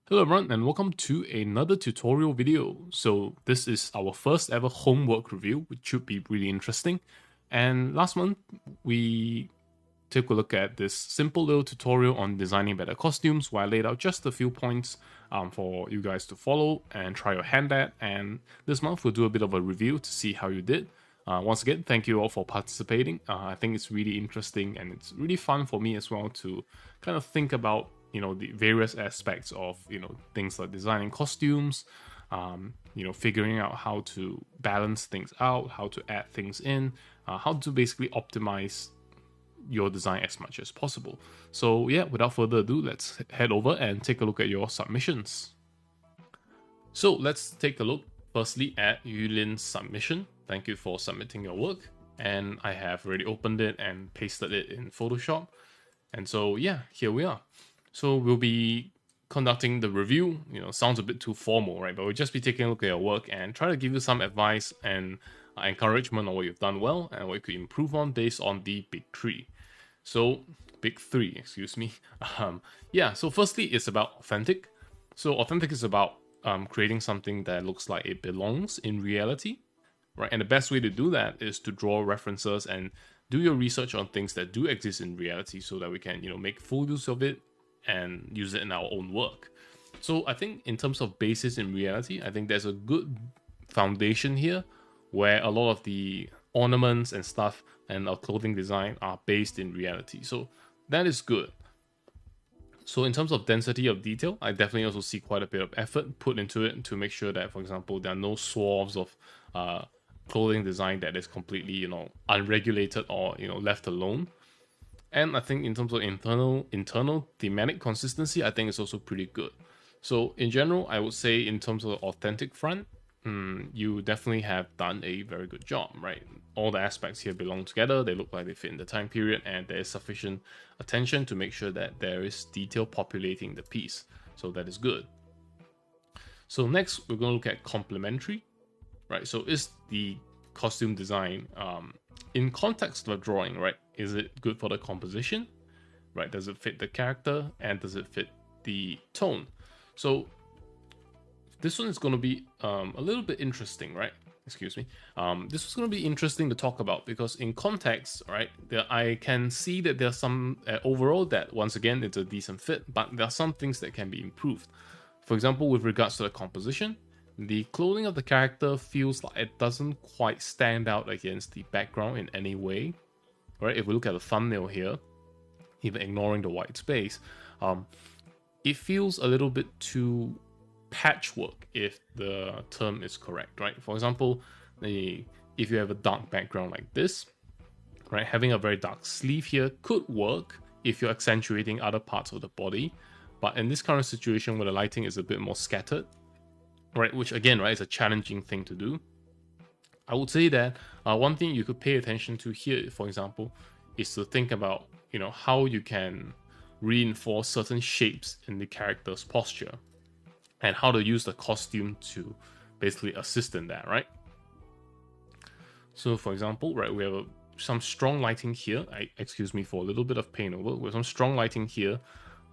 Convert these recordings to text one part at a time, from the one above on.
Hello everyone and welcome to another tutorial video. So this is our first ever homework review, which should be really interesting. And last month we took a look at this simple little tutorial on designing better costumes where I laid out just a few points for you guys to follow and try your hand at. And this month we'll do a bit of a review to see how you did. Once again, thank you all for participating. I think it's really interesting and it's really fun for me as well to kind of think about the various aspects of things like designing costumes, figuring out how to balance things out, how to add things in, how to basically optimize your design as much as possible. So yeah, without further ado, let's head over and take a look at your submissions. So let's take a look firstly at Yulin's submission. Thank you for submitting your work, and I have already opened it and pasted it in Photoshop. And so yeah, here we are. So we'll be conducting the review. Sounds a bit too formal, right? But we'll just be taking a look at your work and try to give you some advice and encouragement on what you've done well and what you could improve on based on the big three. So big three, excuse me. Yeah. So firstly, it's about authentic. So authentic is about creating something that looks like it belongs in reality, right? And the best way to do that is to draw references and do your research on things that do exist in reality, so that we can make full use of it and use it in our own work. So I think in terms of basis in reality, I think there's a good foundation here where a lot of the ornaments and stuff and our clothing design are based in reality. So that is good. So in terms of density of detail, I definitely also see quite a bit of effort put into it to make sure that, for example, there are no swaths of clothing design that is completely, unregulated or, left alone. And I think in terms of internal thematic consistency, I think it's also pretty good. So in general, I would say in terms of the authentic front, you definitely have done a very good job, right? All the aspects here belong together. They look like they fit in the time period, and there is sufficient attention to make sure that there is detail populating the piece. So that is good. So next, we're going to look at complementary, right? So is the costume design in context of a drawing, right? Is it good for the composition, right? Does it fit the character, and does it fit the tone? So this one is going to be a little bit interesting, right? Excuse me. This was going to be interesting to talk about because in context, right, I can see that there's some overall that once again it's a decent fit, but there are some things that can be improved. For example, with regards to the composition, the clothing of the character feels like it doesn't quite stand out against the background in any way, right? If we look at the thumbnail here, even ignoring the white space, it feels a little bit too patchwork, if the term is correct, right? For example, if you have a dark background like this, right, having a very dark sleeve here could work if you're accentuating other parts of the body. But in this current situation where the lighting is a bit more scattered, right, which again, right, is a challenging thing to do, I would say that one thing you could pay attention to here, for example, is to think about how you can reinforce certain shapes in the character's posture and how to use the costume to basically assist in that, right? So for example, right, we have some strong lighting here. Excuse me for a little bit of paint over. We have some strong lighting here,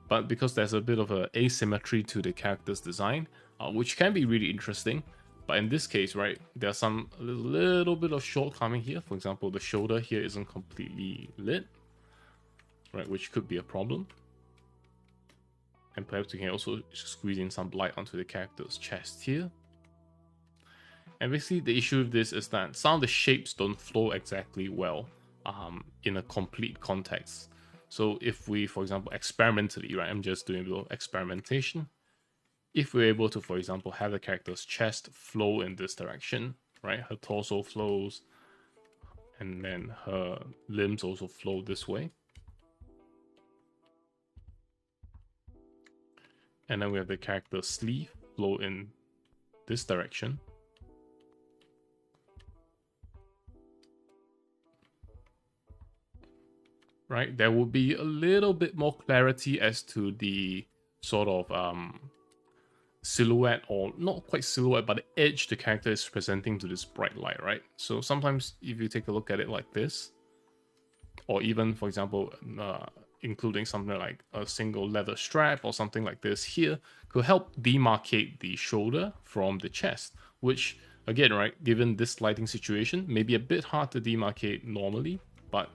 but because there's a bit of a asymmetry to the character's design, which can be really interesting. But in this case, right, there's some little bit of shortcoming here. For example, the shoulder here isn't completely lit, right, which could be a problem. And perhaps you can also squeeze in some light onto the character's chest here. And basically the issue with this is that some of the shapes don't flow exactly well in a complete context. So if we, for example, experimentally, right, I'm just doing a little experimentation. If we're able to, for example, have the character's chest flow in this direction, right, her torso flows, and then her limbs also flow this way. And then we have the character's sleeve flow in this direction. Right, there will be a little bit more clarity as to the sort of silhouette, or not quite silhouette, but the edge the character is presenting to this bright light, right? So sometimes if you take a look at it like this, or even, for example, including something like a single leather strap or something like this here, could help demarcate the shoulder from the chest, which, again, right, given this lighting situation, may be a bit hard to demarcate normally, but,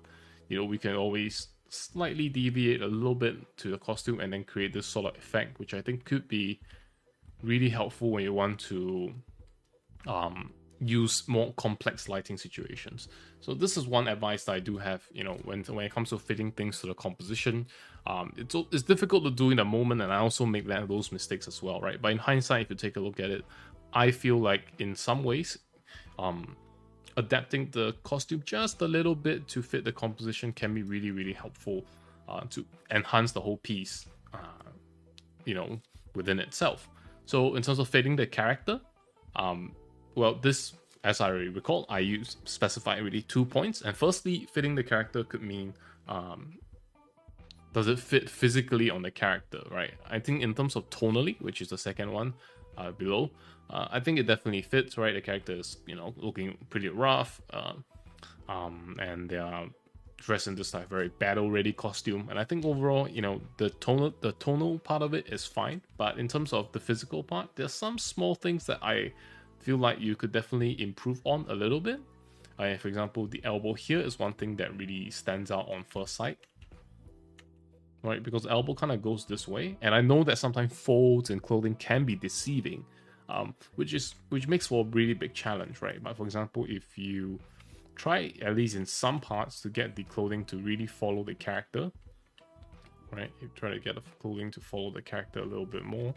you know, we can always slightly deviate a little bit to the costume and then create this sort of effect, which I think could be really helpful when you want to use more complex lighting situations. So this is one advice that I do have, you know, when it comes to fitting things to the composition. It's difficult to do in a moment, and I also make those mistakes as well, right? But in hindsight, if you take a look at it, I feel like in some ways, adapting the costume just a little bit to fit the composition can be really, really helpful to enhance the whole piece, you know, within itself. So in terms of fitting the character, well, this, as I already recall, I specify really 2 points. And firstly, fitting the character could mean, does it fit physically on the character, right? I think in terms of tonally, which is the second one below, I think it definitely fits, right? The character is, you know, looking pretty rough, and they are dressed in this like very battle-ready costume. And I think overall, you know, the tonal part of it is fine. But in terms of the physical part, there's some small things that I feel like you could definitely improve on a little bit. For example, the elbow here is one thing that really stands out on first sight, right? Because the elbow kind of goes this way, and I know that sometimes folds in clothing can be deceiving, which makes for a really big challenge, right? But for example, if you try, at least in some parts, to get the clothing to really follow the character, right? You try to get the clothing to follow the character a little bit more,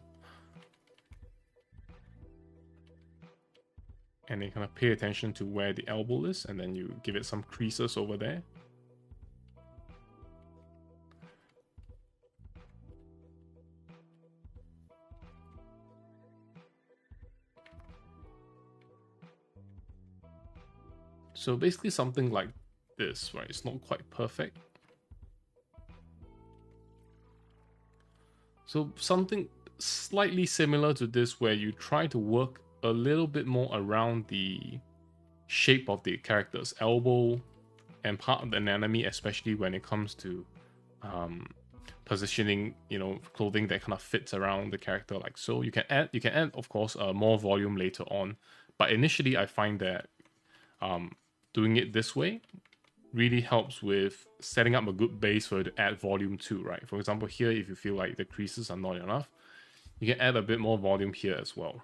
and then kind of pay attention to where the elbow is, and then you give it some creases over there. So basically something like this, right? It's not quite perfect. So something slightly similar to this, where you try to work a little bit more around the shape of the character's elbow and part of the anatomy, especially when it comes to positioning, you know, clothing that kind of fits around the character like so. You can add, of course, more volume later on, but initially I find that doing it this way really helps with setting up a good base for you to add volume to, right? For example, here, if you feel like the creases are not enough, you can add a bit more volume here as well,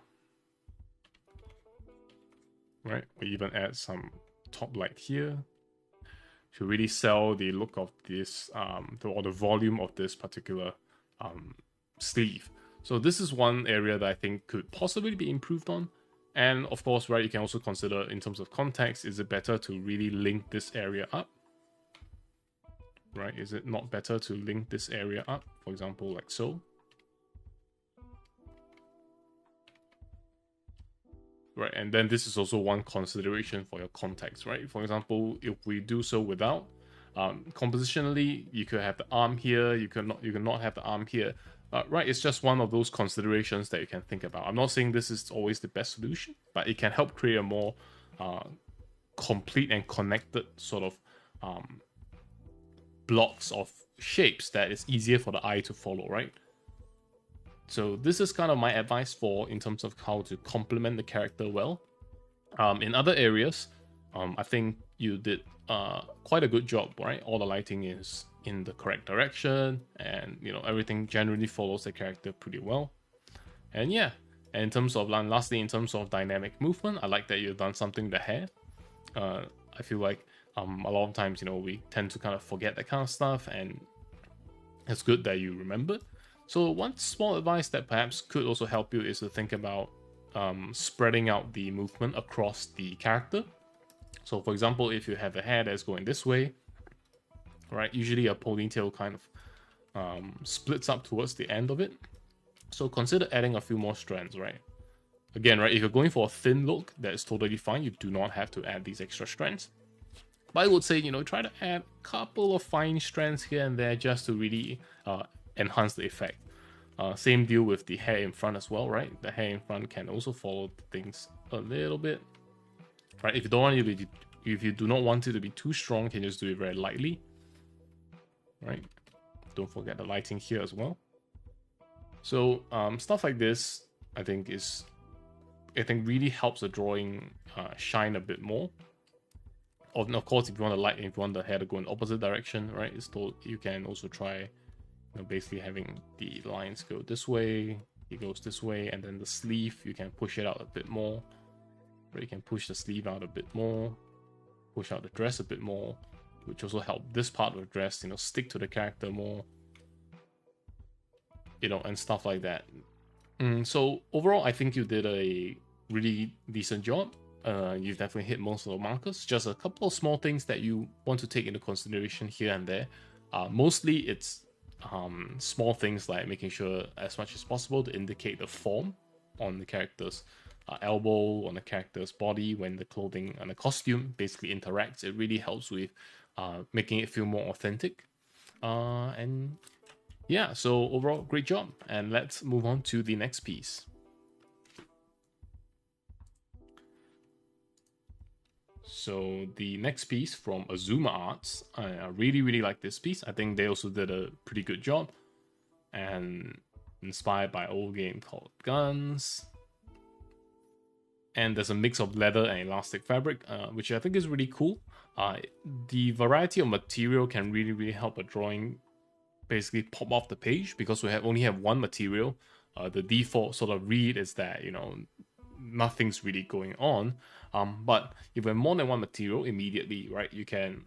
right? We even add some top light here to really sell the look of this, or the volume of this particular sleeve. So this is one area that I think could possibly be improved on. And of course, right, you can also consider in terms of context, is it better to really link this area up? Right, is it not better to link this area up? For example, like so. Right, and then this is also one consideration for your context, right? For example, if we do so without, compositionally, you could have the arm here, you cannot have the arm here. Right, it's just one of those considerations that you can think about. I'm not saying this is always the best solution, but it can help create a more complete and connected sort of blocks of shapes that is easier for the eye to follow, right? So this is kind of my advice in terms of how to complement the character well. In other areas, I think you did quite a good job, right? All the lighting is in the correct direction, and you know, everything generally follows the character pretty well. And yeah, and in terms of, lastly, in terms of dynamic movement, I like that you've done something with the hair. I feel like a lot of times, you know, we tend to kind of forget that kind of stuff, and it's good that you remembered. So one small advice that perhaps could also help you is to think about spreading out the movement across the character. So for example, if you have a hair that's going this way, right, usually a ponytail kind of splits up towards the end of it. So consider adding a few more strands, right? Again, right, if you're going for a thin look, that is totally fine. You do not have to add these extra strands. But I would say, you know, try to add a couple of fine strands here and there just to really enhance the effect. Same deal with the hair in front as well, right? The hair in front can also follow things a little bit, right? If you don't want it to be, if you do not want it to be too strong, you can just do it very lightly, right? Don't forget the lighting here as well. So stuff like this, I think really helps the drawing shine a bit more. Of course, if you want if you want the hair to go in the opposite direction, right? You can also try, basically having the lines go this way, it goes this way, and then the sleeve, you can push it out a bit more. Right? You can push the sleeve out a bit more, push out the dress a bit more, which also help this part of the dress, stick to the character more, and stuff like that. So overall, I think you did a really decent job. You've definitely hit most of the markers. Just a couple of small things that you want to take into consideration here and there. Mostly it's small things like making sure as much as possible to indicate the form on the character's elbow, on the character's body when the clothing and the costume basically interacts. It really helps with making it feel more authentic. And yeah, so overall, great job. And let's move on to the next piece. So the next piece from Azuma Arts, I really like this piece. I think they also did a pretty good job, and inspired by an old game called Guns. And there's a mix of leather and elastic fabric, which I think is really cool. The variety of material can really help a drawing basically pop off the page, because we only have one material. The default sort of read is that nothing's really going on. But if we have more than one material, immediately, right, you can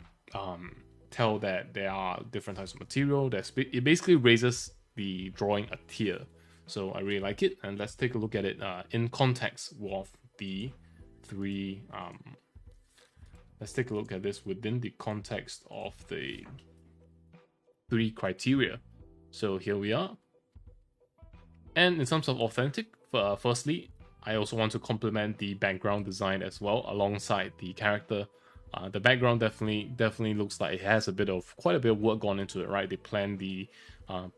tell that there are different types of material. It basically raises the drawing a tier. So I really like it, and let's take a look at it in context of the three. Let's take a look at this within the context of the 3 criteria. So here we are. And in terms of authentic, firstly, I also want to compliment the background design as well alongside the character. The background definitely looks like it has quite a bit of work gone into it, right? They planned the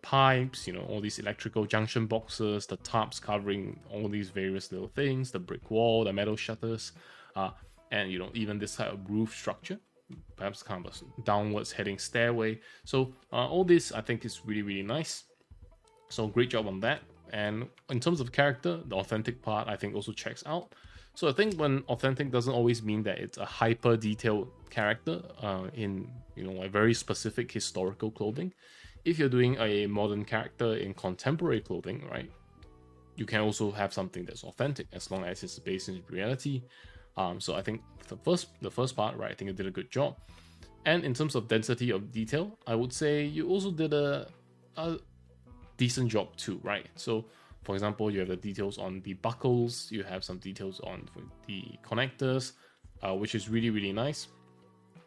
pipes, all these electrical junction boxes, the tarps covering all these various little things, the brick wall, the metal shutters, and even this type of roof structure, perhaps kind of a downwards heading stairway. So all this I think is really nice. So great job on that. And in terms of character, the authentic part I think also checks out. So I think when authentic doesn't always mean that it's a hyper detailed character in a very specific historical clothing. If you're doing a modern character in contemporary clothing, right, you can also have something that's authentic as long as it's based in reality. So I think the first part, right, I think you did a good job. And in terms of density of detail, I would say you also did a decent job too, right? So for example, you have the details on the buckles, you have some details on the connectors, which is really nice,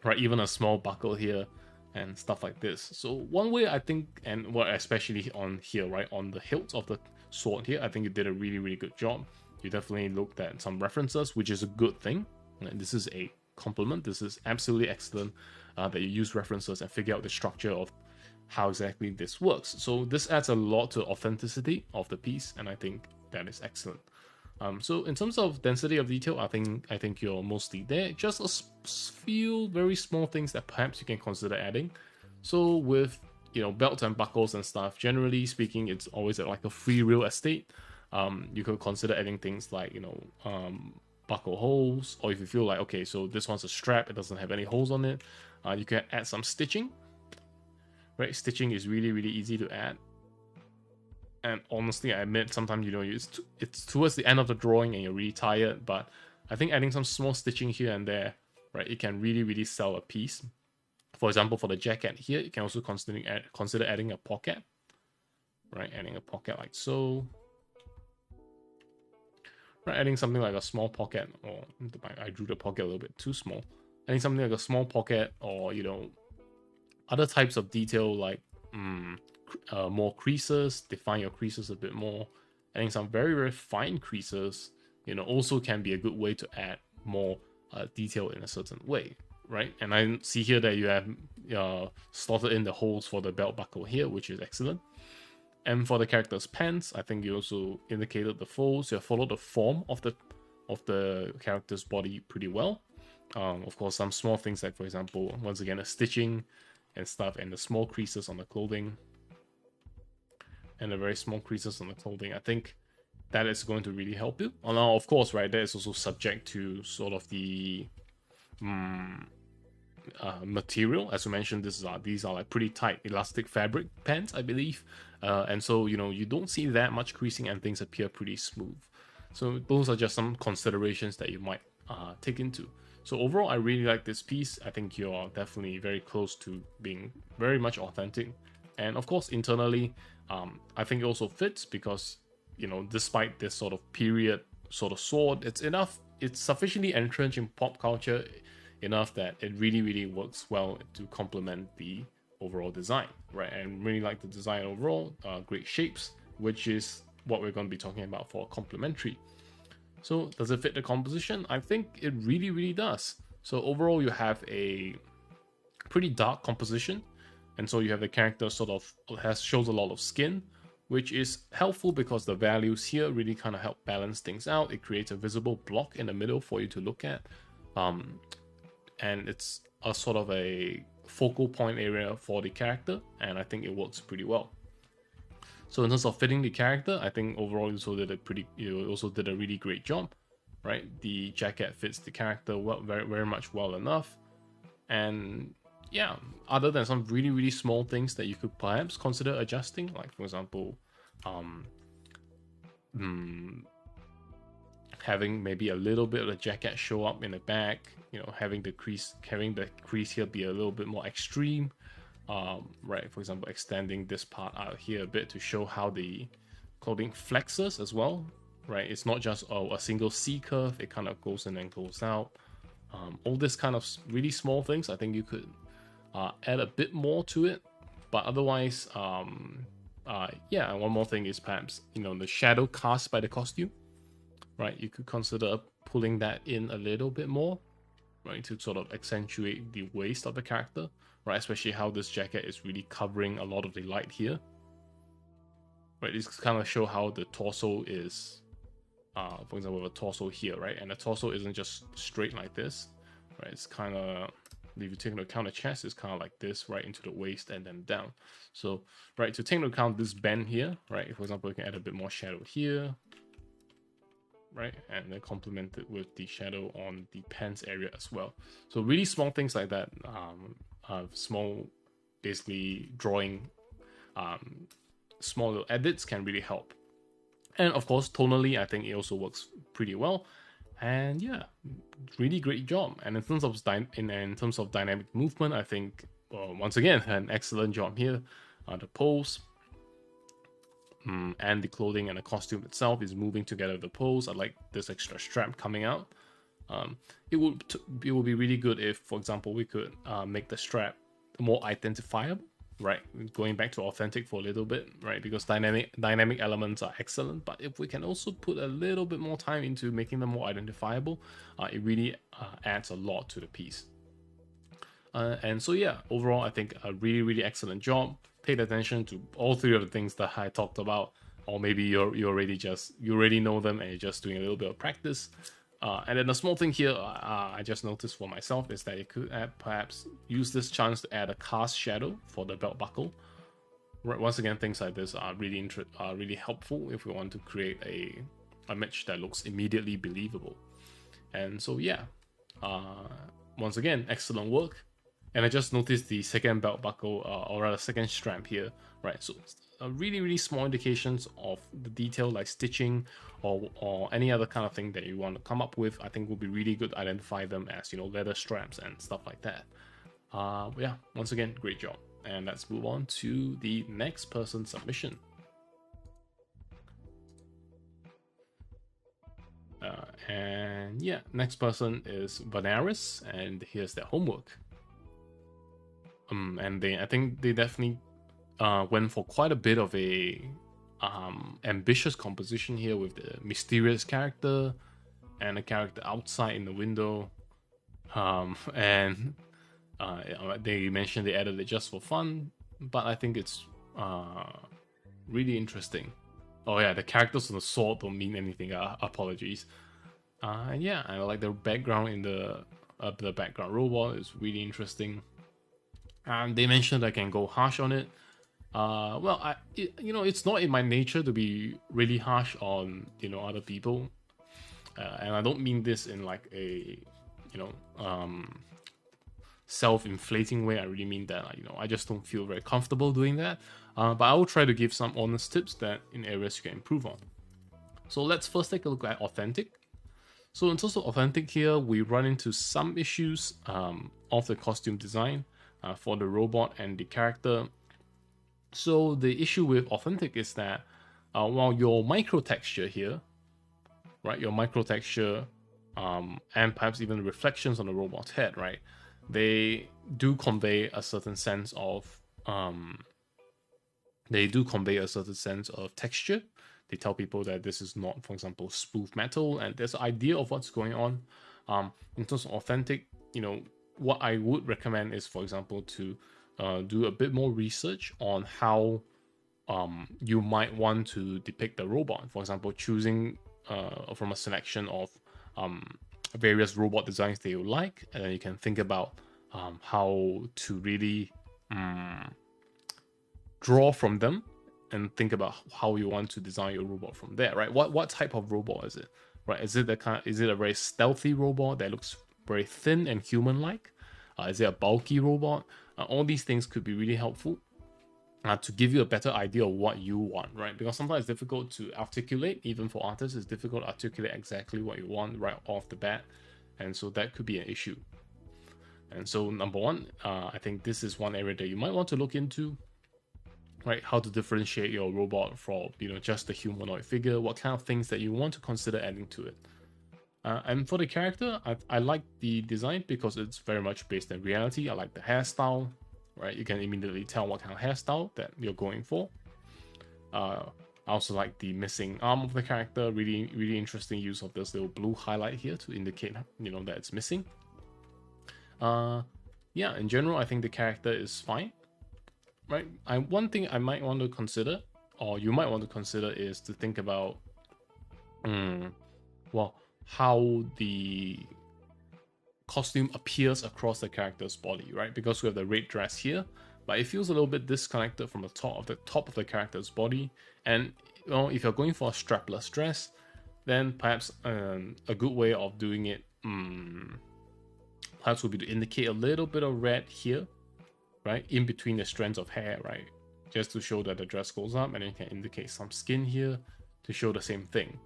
right? Even a small buckle here and stuff like this. So one way I think, and especially on here, right, on the hilt of the sword here, I think you did a really good job. You definitely looked at some references, which is a good thing. And this is a compliment. This is absolutely excellent that you use references and figure out the structure of how exactly this works. So this adds a lot to authenticity of the piece, and I think that is excellent. So in terms of density of detail, I think you're mostly there. Just a few very small things that perhaps you can consider adding. So with belts and buckles and stuff, generally speaking, it's always at like a free real estate. You could consider adding things like buckle holes, or if you feel like, okay, so this one's a strap, it doesn't have any holes on it, you can add some stitching. Right, stitching is really easy to add. And honestly, I admit sometimes it's towards the end of the drawing and you're really tired, but I think adding some small stitching here and there, right, it can really sell a piece. For example, for the jacket here, you can also consider adding a pocket, right? Adding a pocket like so. Right, adding something like a small pocket, or I drew the pocket a little bit too small. Adding something like a small pocket, or other types of detail like more creases, define your creases a bit more. Adding some very fine creases, also can be a good way to add more detail in a certain way, right? And I see here that you have slotted in the holes for the belt buckle here, which is excellent. And for the character's pants, I think you also indicated the folds. You have followed the form of the character's body pretty well. Of course, some small things like, for example, once again, a stitching and stuff, and the small creases on the clothing. and the very small creases on the clothing, I think that is going to really help you. Now, of course, right, that is also subject to sort of the material. As we mentioned, these are like pretty tight elastic fabric pants, I believe, and so you don't see that much creasing and things appear pretty smooth. So those are just some considerations that you might take into. So overall, I really like this piece. I think you're definitely very close to being very much authentic, and of course internally, I think it also fits because despite this sort of period sort of sword, it's sufficiently entrenched in pop culture enough that it really works well to complement the overall design, right? And really like the design overall, great shapes, which is what we're going to be talking about for complementary. So does it fit the composition? I think it really does. So overall, you have a pretty dark composition, and so you have the character sort of shows a lot of skin, which is helpful because the values here really kind of help balance things out. It creates a visible block in the middle for you to look at, and it's a sort of a focal point area for the character, and I think it works pretty well. So in terms of fitting the character, I think overall you also did a really great job, right? The jacket fits the character well, very much well enough, and yeah, other than some really small things that you could perhaps consider adjusting, like for example, having maybe a little bit of the jacket show up in the back, having the crease here be a little bit more extreme, right? For example, extending this part out here a bit to show how the clothing flexes as well, right? It's not just a single C curve, it kind of goes in and goes out. All this kind of really small things, I think you could add a bit more to it, but otherwise, yeah. One more thing is perhaps the shadow cast by the costume, right? You could consider pulling that in a little bit more, right, to sort of accentuate the waist of the character, right? Especially how this jacket is really covering a lot of the light here, right? It's kind of show how the torso is, for example, the torso here, right? And the torso isn't just straight like this, right? It's kind of, if you take into account the chest, it's kind of like this, right, into the waist and then down. So, right, to take into account this bend here, right, for example, you can add a bit more shadow here, right, and then complement it with the shadow on the pants area as well. So really small things like that, small, basically drawing, small little edits can really help. And of course, tonally, I think it also works pretty well. And yeah, really great job. And in terms of dynamic movement, I think once again an excellent job here. The pose and the clothing and the costume itself is moving together with the pose. I like this extra strap coming out. It would be really good if, for example, we could make the strap more identifiable, right? Going back to authentic for a little bit, right? Because dynamic elements are excellent, but if we can also put a little bit more time into making them more identifiable, it really adds a lot to the piece. And so yeah, overall, I think a really excellent job. Paid attention to all three of the things that I talked about, or maybe you already know them and you're just doing a little bit of practice. And then a small thing here I just noticed for myself is that you could perhaps use this chance to add a cast shadow for the belt buckle. Right, once again, things like this are really helpful if we want to create a image that looks immediately believable. And so yeah, once again, excellent work. And I just noticed the second belt buckle, or rather second strap here, right? So really small indications of the detail, like stitching or any other kind of thing that you want to come up with. I think will be really good to identify them as leather straps and stuff like that. Yeah, once again, great job. And let's move on to the next person's submission. And yeah, next person is Mejores, and here's their homework. And I think they definitely went for quite a bit of a ambitious composition here with the mysterious character and a character outside in the window. And they mentioned they added it just for fun, but I think it's really interesting. Oh yeah, the characters on the sword don't mean anything. Apologies. And yeah, I like the background in the background robot is really interesting. They mentioned I can go harsh on it, Well, it's not in my nature to be really harsh on other people, and I don't mean this in like a you know self-inflating way. I really mean that I just don't feel very comfortable doing that. But I will try to give some honest tips that in areas you can improve on. So let's first take a look at authentic. So in terms of authentic here, we run into some issues of the costume design for the robot and the character. So the issue with authentic is that while your micro texture here, right, your micro texture and perhaps even the reflections on the robot's head, right, they do convey a certain sense of texture. They tell people that this is not, for example, smooth metal, and there's an idea of what's going on. In terms of authentic, what I would recommend is, for example, to do a bit more research on how you might want to depict the robot. For example, choosing from a selection of various robot designs that you like, and then you can think about how to really draw from them and think about how you want to design your robot from there, right? What type of robot is it, right? Is it a very stealthy robot that looks very thin and human-like? Is it a bulky robot? All these things could be really helpful to give you a better idea of what you want, right? Because sometimes it's difficult to articulate, even for artists, it's difficult to articulate exactly what you want right off the bat, and so that could be an issue. And so number one, I think this is one area that you might want to look into, right? How to differentiate your robot from just the humanoid figure, what kind of things that you want to consider adding to it. And for the character, I like the design because it's very much based in reality. I like the hairstyle, right? You can immediately tell what kind of hairstyle that you're going for. I also like the missing arm of the character. Really, really interesting use of this little blue highlight here to indicate, that it's missing. Yeah, in general, I think the character is fine, right? One thing I might want to consider, or you might want to consider, is to think about, how the costume appears across the character's body, right? Because we have the red dress here, but it feels a little bit disconnected from the top of the character's body. And if you're going for a strapless dress, then perhaps a good way of doing it perhaps would be to indicate a little bit of red here, right, in between the strands of hair, right, just to show that the dress goes up, and then you can indicate some skin here to show the same thing.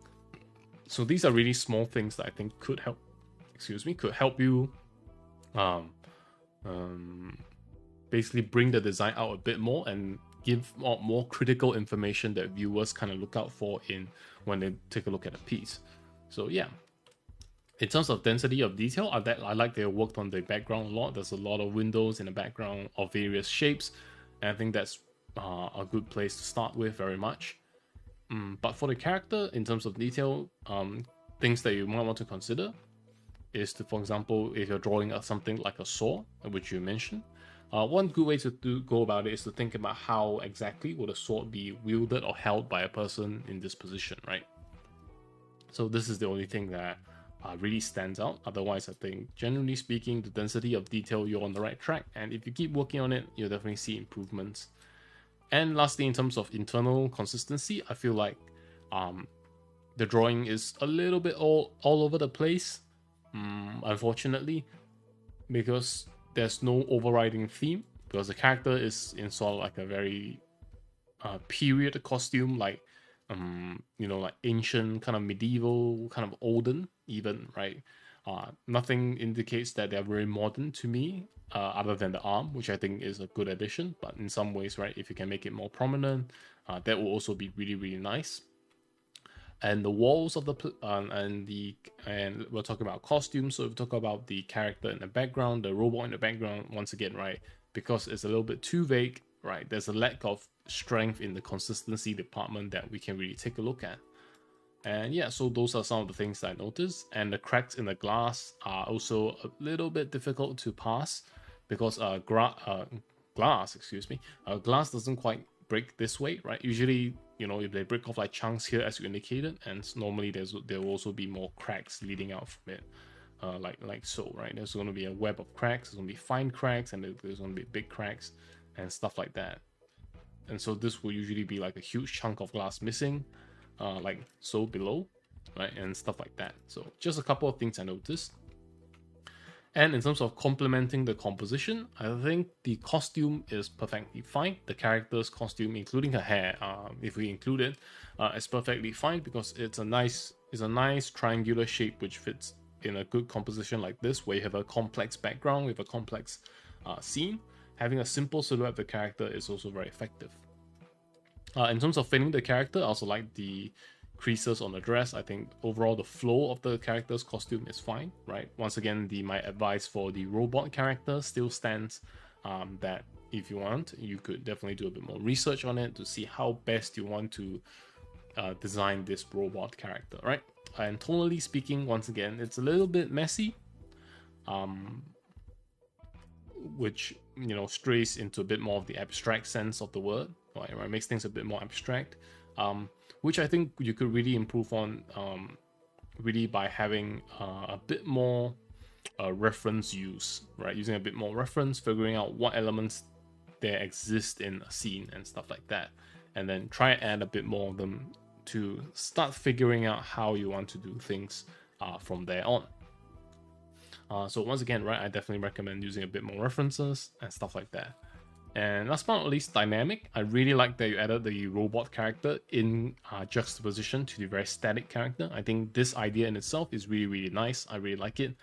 So these are really small things that I think could help you basically bring the design out a bit more and give more critical information that viewers kind of look out for when they take a look at a piece. So yeah, in terms of density of detail, I like they worked on the background a lot. There's a lot of windows in the background of various shapes, and I think that's a good place to start with very much. But for the character, in terms of detail, things that you might want to consider is to, for example, if you're drawing something like a sword, which you mentioned, one good way to go about it is to think about how exactly would a sword be wielded or held by a person in this position, right? So this is the only thing that really stands out. Otherwise, I think generally speaking, the density of detail, you're on the right track, and if you keep working on it, you'll definitely see improvements. And lastly, in terms of internal consistency, I feel like the drawing is a little bit all over the place, unfortunately, because there's no overriding theme, because the character is in sort of like a very period costume, like like ancient, kind of medieval, kind of olden even, right? Nothing indicates that they're very modern to me, other than the arm, which I think is a good addition. But in some ways, right, if you can make it more prominent, that will also be really, really nice. And the walls of and we're talking about costumes, so if we talk about the character in the background, the robot in the background, once again, right, because it's a little bit too vague, right, there's a lack of strength in the consistency department that we can really take a look at. And yeah, so those are some of the things that I noticed. And the cracks in the glass are also a little bit difficult to pass because glass doesn't quite break this way, right? Usually, if they break off like chunks here, as you indicated, and normally there will also be more cracks leading out from it, like so, right? There's going to be a web of cracks. There's going to be fine cracks, and there's going to be big cracks and stuff like that. and so this will usually be like a huge chunk of glass missing, like so below, right, and stuff like that. So just a couple of things I noticed. And in terms of complementing the composition, I think the costume is perfectly fine. The character's costume, including her hair, if we include it, is perfectly fine because it's a nice triangular shape which fits in a good composition like this, where you have a complex background with a complex scene. Having a simple silhouette of the character is also very effective. In terms of fitting the character, I also like the creases on the dress. I think overall the flow of the character's costume is fine, right? Once again, my advice for the robot character still stands, that if you want, you could definitely do a bit more research on it to see how best you want to design this robot character, right? And tonally speaking, once again, it's a little bit messy, which, you know, strays into a bit more of the abstract sense of the word, right? Makes things a bit more abstract, which I think you could really improve on, really by having a bit more reference use, right? Using a bit more reference, figuring out what elements there exist in a scene and stuff like that, and then try and add a bit more of them to start figuring out how you want to do things from there on. So once again, right, I definitely recommend using a bit more references and stuff like that. And last but not least, dynamic. I really like that you added the robot character in juxtaposition to the very static character. I think this idea in itself is really, really nice. I really like it,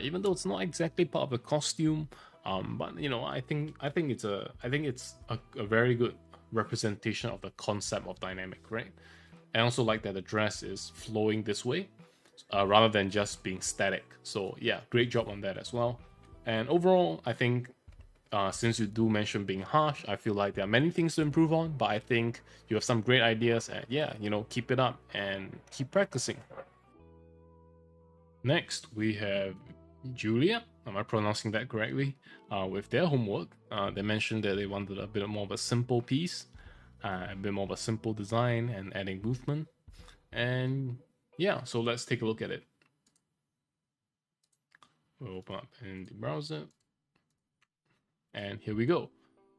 even though it's not exactly part of the costume. But you know, I think it's a very good representation of the concept of dynamic, right? I also like that the dress is flowing this way, rather than just being static. So yeah, great job on that as well. And overall, I think since you do mention being harsh, I feel like there are many things to improve on, but I think you have some great ideas, and yeah, you know, keep it up and keep practicing. Next, we have Julia. Am I pronouncing that correctly? With their homework, they mentioned that they wanted a bit more of a simple piece, a bit more of a simple design, and adding movement. And yeah, so let's take a look at it. We'll open up in the browser. And here we go.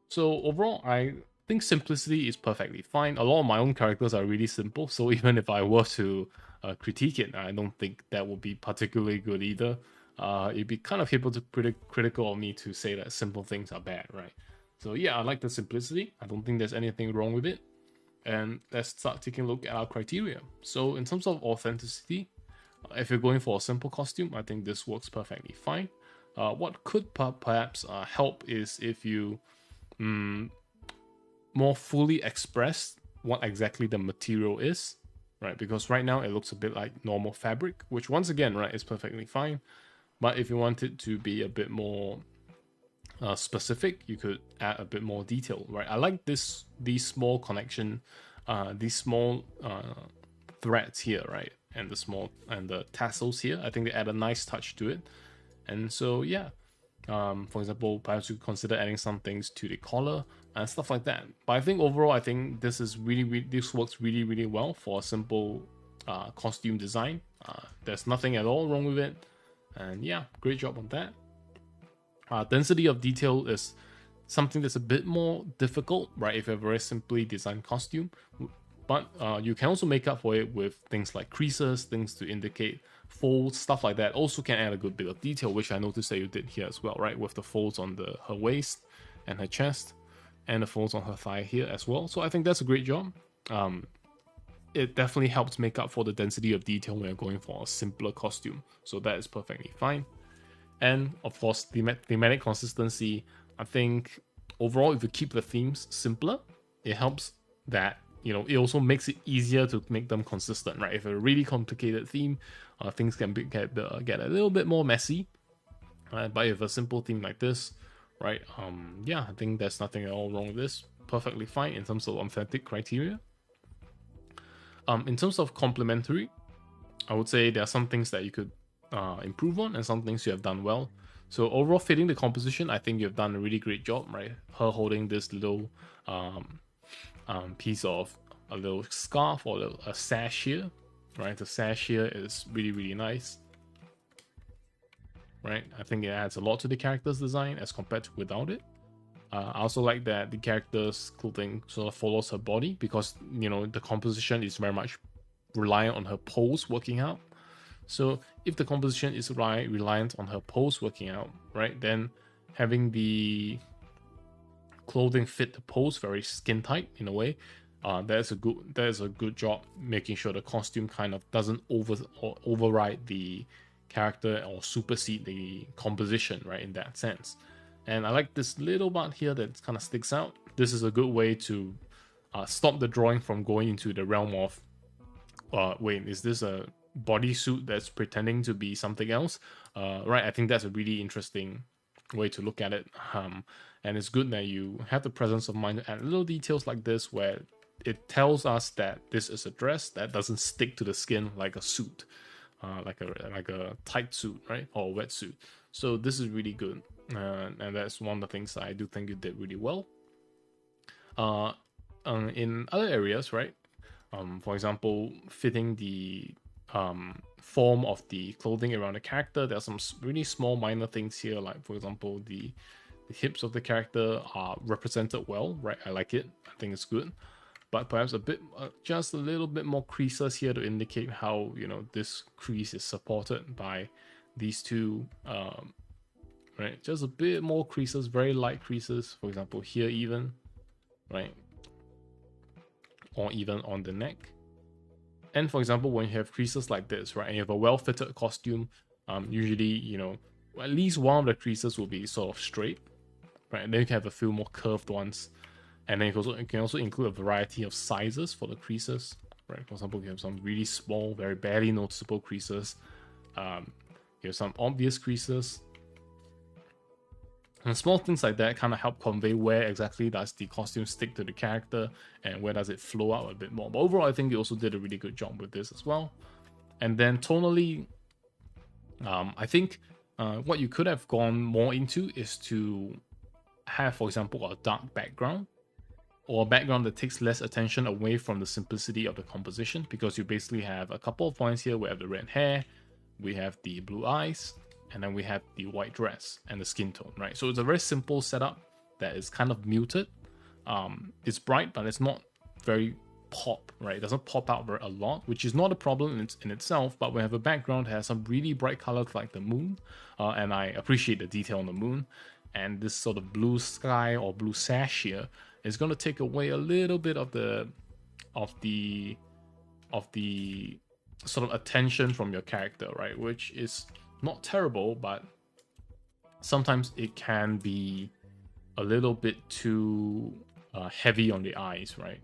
So overall, I think simplicity is perfectly fine. A lot of my own characters are really simple, so even if I were to critique it, I don't think that would be particularly good either. It'd be kind of critical of me to say that simple things are bad, right? So yeah, I like the simplicity. I don't think there's anything wrong with it. And let's start taking a look at our criteria. So in terms of authenticity, if you're going for a simple costume, I think this works perfectly fine. What could perhaps help is if you more fully express what exactly the material is, right? Because right now it looks a bit like normal fabric, which once again, right, is perfectly fine. But if you want it to be a bit more specific, you could add a bit more detail, right? I like these small these small threads here, right? And the tassels here. I think they add a nice touch to it. And so yeah, for example, perhaps you consider adding some things to the collar and stuff like that. But I think overall, I think this is this works really, really well for a simple costume design. There's nothing at all wrong with it, and yeah, great job on that. Density of detail is something that's a bit more difficult, right? If you have a very simply designed costume, but you can also make up for it with things like creases, things to indicate folds, stuff like that. Also can add a good bit of detail, which I noticed that you did here as well, right? With the folds on her waist and her chest, and the folds on her thigh here as well. So I think that's a great job. It definitely helps make up for the density of detail when you're going for a simpler costume. So that is perfectly fine. And of course, thematic consistency. I think overall, if you keep the themes simpler, it helps that, you know, it also makes it easier to make them consistent, right? If a really complicated theme, things can get a little bit more messy. But if a simple theme like this, right? Yeah, I think there's nothing at all wrong with this. Perfectly fine in terms of authentic criteria. In terms of complementary, I would say there are some things that you could improve on and some things you have done well. So overall, fitting the composition, I think you've done a really great job, right? Her holding this little piece of a little scarf or a sash here, right? The sash here is really, really nice, right? I think it adds a lot to the character's design as compared to without it. I also like that the character's clothing sort of follows her body, because the composition is very much reliant on her pose working out. So if the composition is reliant on her pose working out, right, then having the clothing fit the pose very skin tight in a way, that is a good job making sure the costume kind of doesn't override the character or supersede the composition, right, in that sense. And I like this little part here that kind of sticks out. This is a good way to stop the drawing from going into the realm of, wait, is this a bodysuit that's pretending to be something else? Right, I think that's a really interesting way to look at it. And it's good that you have the presence of mind to add little details like this, where it tells us that this is a dress that doesn't stick to the skin like a suit, like a tight suit, right, or a wetsuit. So this is really good. And that's one of the things I do think you did really well. In other areas, right? For example, fitting the form of the clothing around the character. There's some really small minor things here, like for example, the hips of the character are represented well, right? I like it. I think it's good. But perhaps just a little bit more creases here to indicate how this crease is supported by these two. Right, just a bit more creases, very light creases, for example here even, right, or even on the neck. And for example, when you have creases like this, right, and you have a well-fitted costume, usually at least one of the creases will be sort of straight, right, and then you can have a few more curved ones, and then you can also include a variety of sizes for the creases, right. For example, you have some really small, very barely noticeable creases, you have some obvious creases. And small things like that kind of help convey where exactly does the costume stick to the character and where does it flow out a bit more. But overall, I think they also did a really good job with this as well. And then tonally, I think what you could have gone more into is to have, for example, a dark background, or a background that takes less attention away from the simplicity of the composition, because you basically have a couple of points here. We have the red hair, we have the blue eyes, and then we have the white dress and the skin tone, right? So it's a very simple setup that is kind of muted. It's bright, but it's not very pop, right? It doesn't pop out a lot, which is not a problem in itself, but we have a background that has some really bright colors like the moon, and I appreciate the detail on the moon. And this sort of blue sky or blue sash here is going to take away a little bit of the sort of attention from your character, right? Which is not terrible, but sometimes it can be a little bit too heavy on the eyes, right?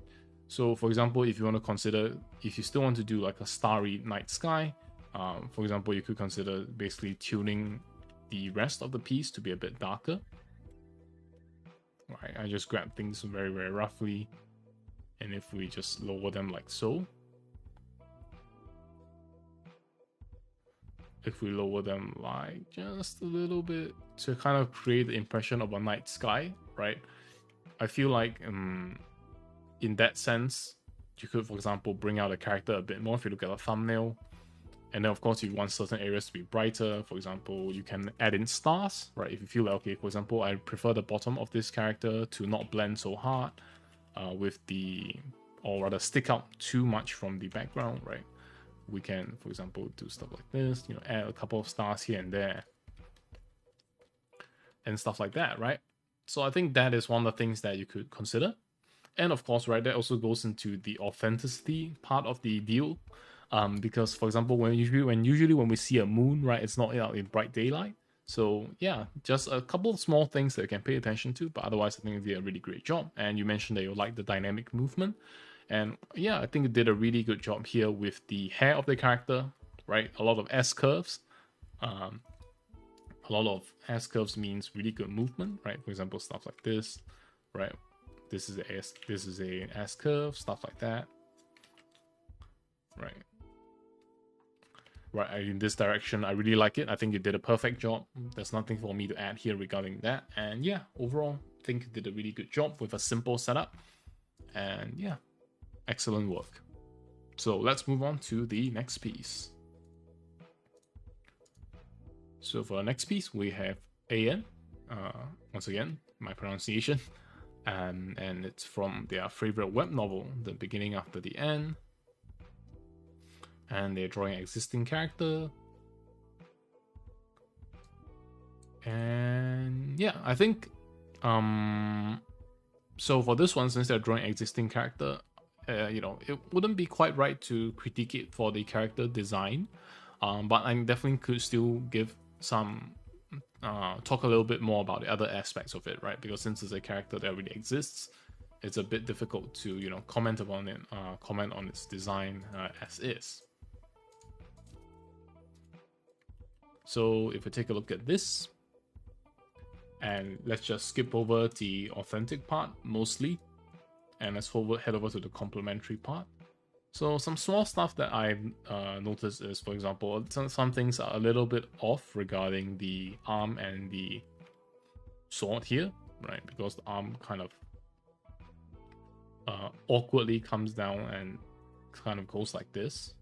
So for example, if you still want to do like a starry night sky, for example, you could consider basically tuning the rest of the piece to be a bit darker. Right, I just grab things very, very roughly, and if we just lower them like so, if we lower them like just a little bit to kind of create the impression of a night sky, right? I feel like in that sense, you could, for example, bring out the character a bit more if you look at a thumbnail. And then, of course, if you want certain areas to be brighter, for example, you can add in stars, right? If you feel like, okay, for example, I prefer the bottom of this character to not blend so hard or rather stick out too much from the background, right? We can, for example, do stuff like this, add a couple of stars here and there and stuff like that, right? So I think that is one of the things that you could consider. And of course, right, that also goes into the authenticity part of the deal. Because, for example, when we see a moon, right, it's not out in bright daylight. So yeah, just a couple of small things that you can pay attention to. But otherwise, I think you did a really great job. And you mentioned that you like the dynamic movement. And yeah, I think it did a really good job here with the hair of the character, right? A lot of S curves. A lot of S curves means really good movement, right? For example, stuff like this, right? This is a S curve, stuff like that, right? Right, in this direction, I really like it. I think you did a perfect job. There's nothing for me to add here regarding that. And yeah, overall, I think you did a really good job with a simple setup. And yeah, excellent work. So let's move on to the next piece. So for the next piece, we have AN. Once again, my pronunciation. And it's from their favorite web novel, The Beginning After the End. And they're drawing an existing character. And yeah, I think so for this one, since they're drawing existing character, you know, it wouldn't be quite right to critique it for the character design, but I definitely could still give some talk a little bit more about the other aspects of it, right? Because since it's a character that already exists, it's a bit difficult to, you know, comment upon it, comment on its design as is. So if we take a look at this, and let's just skip over the authentic part mostly, and let's head over to the complementary part. So some small stuff that I've noticed is, for example, some things are a little bit off regarding the arm and the sword here, right? Because the arm kind of awkwardly comes down and kind of goes like this,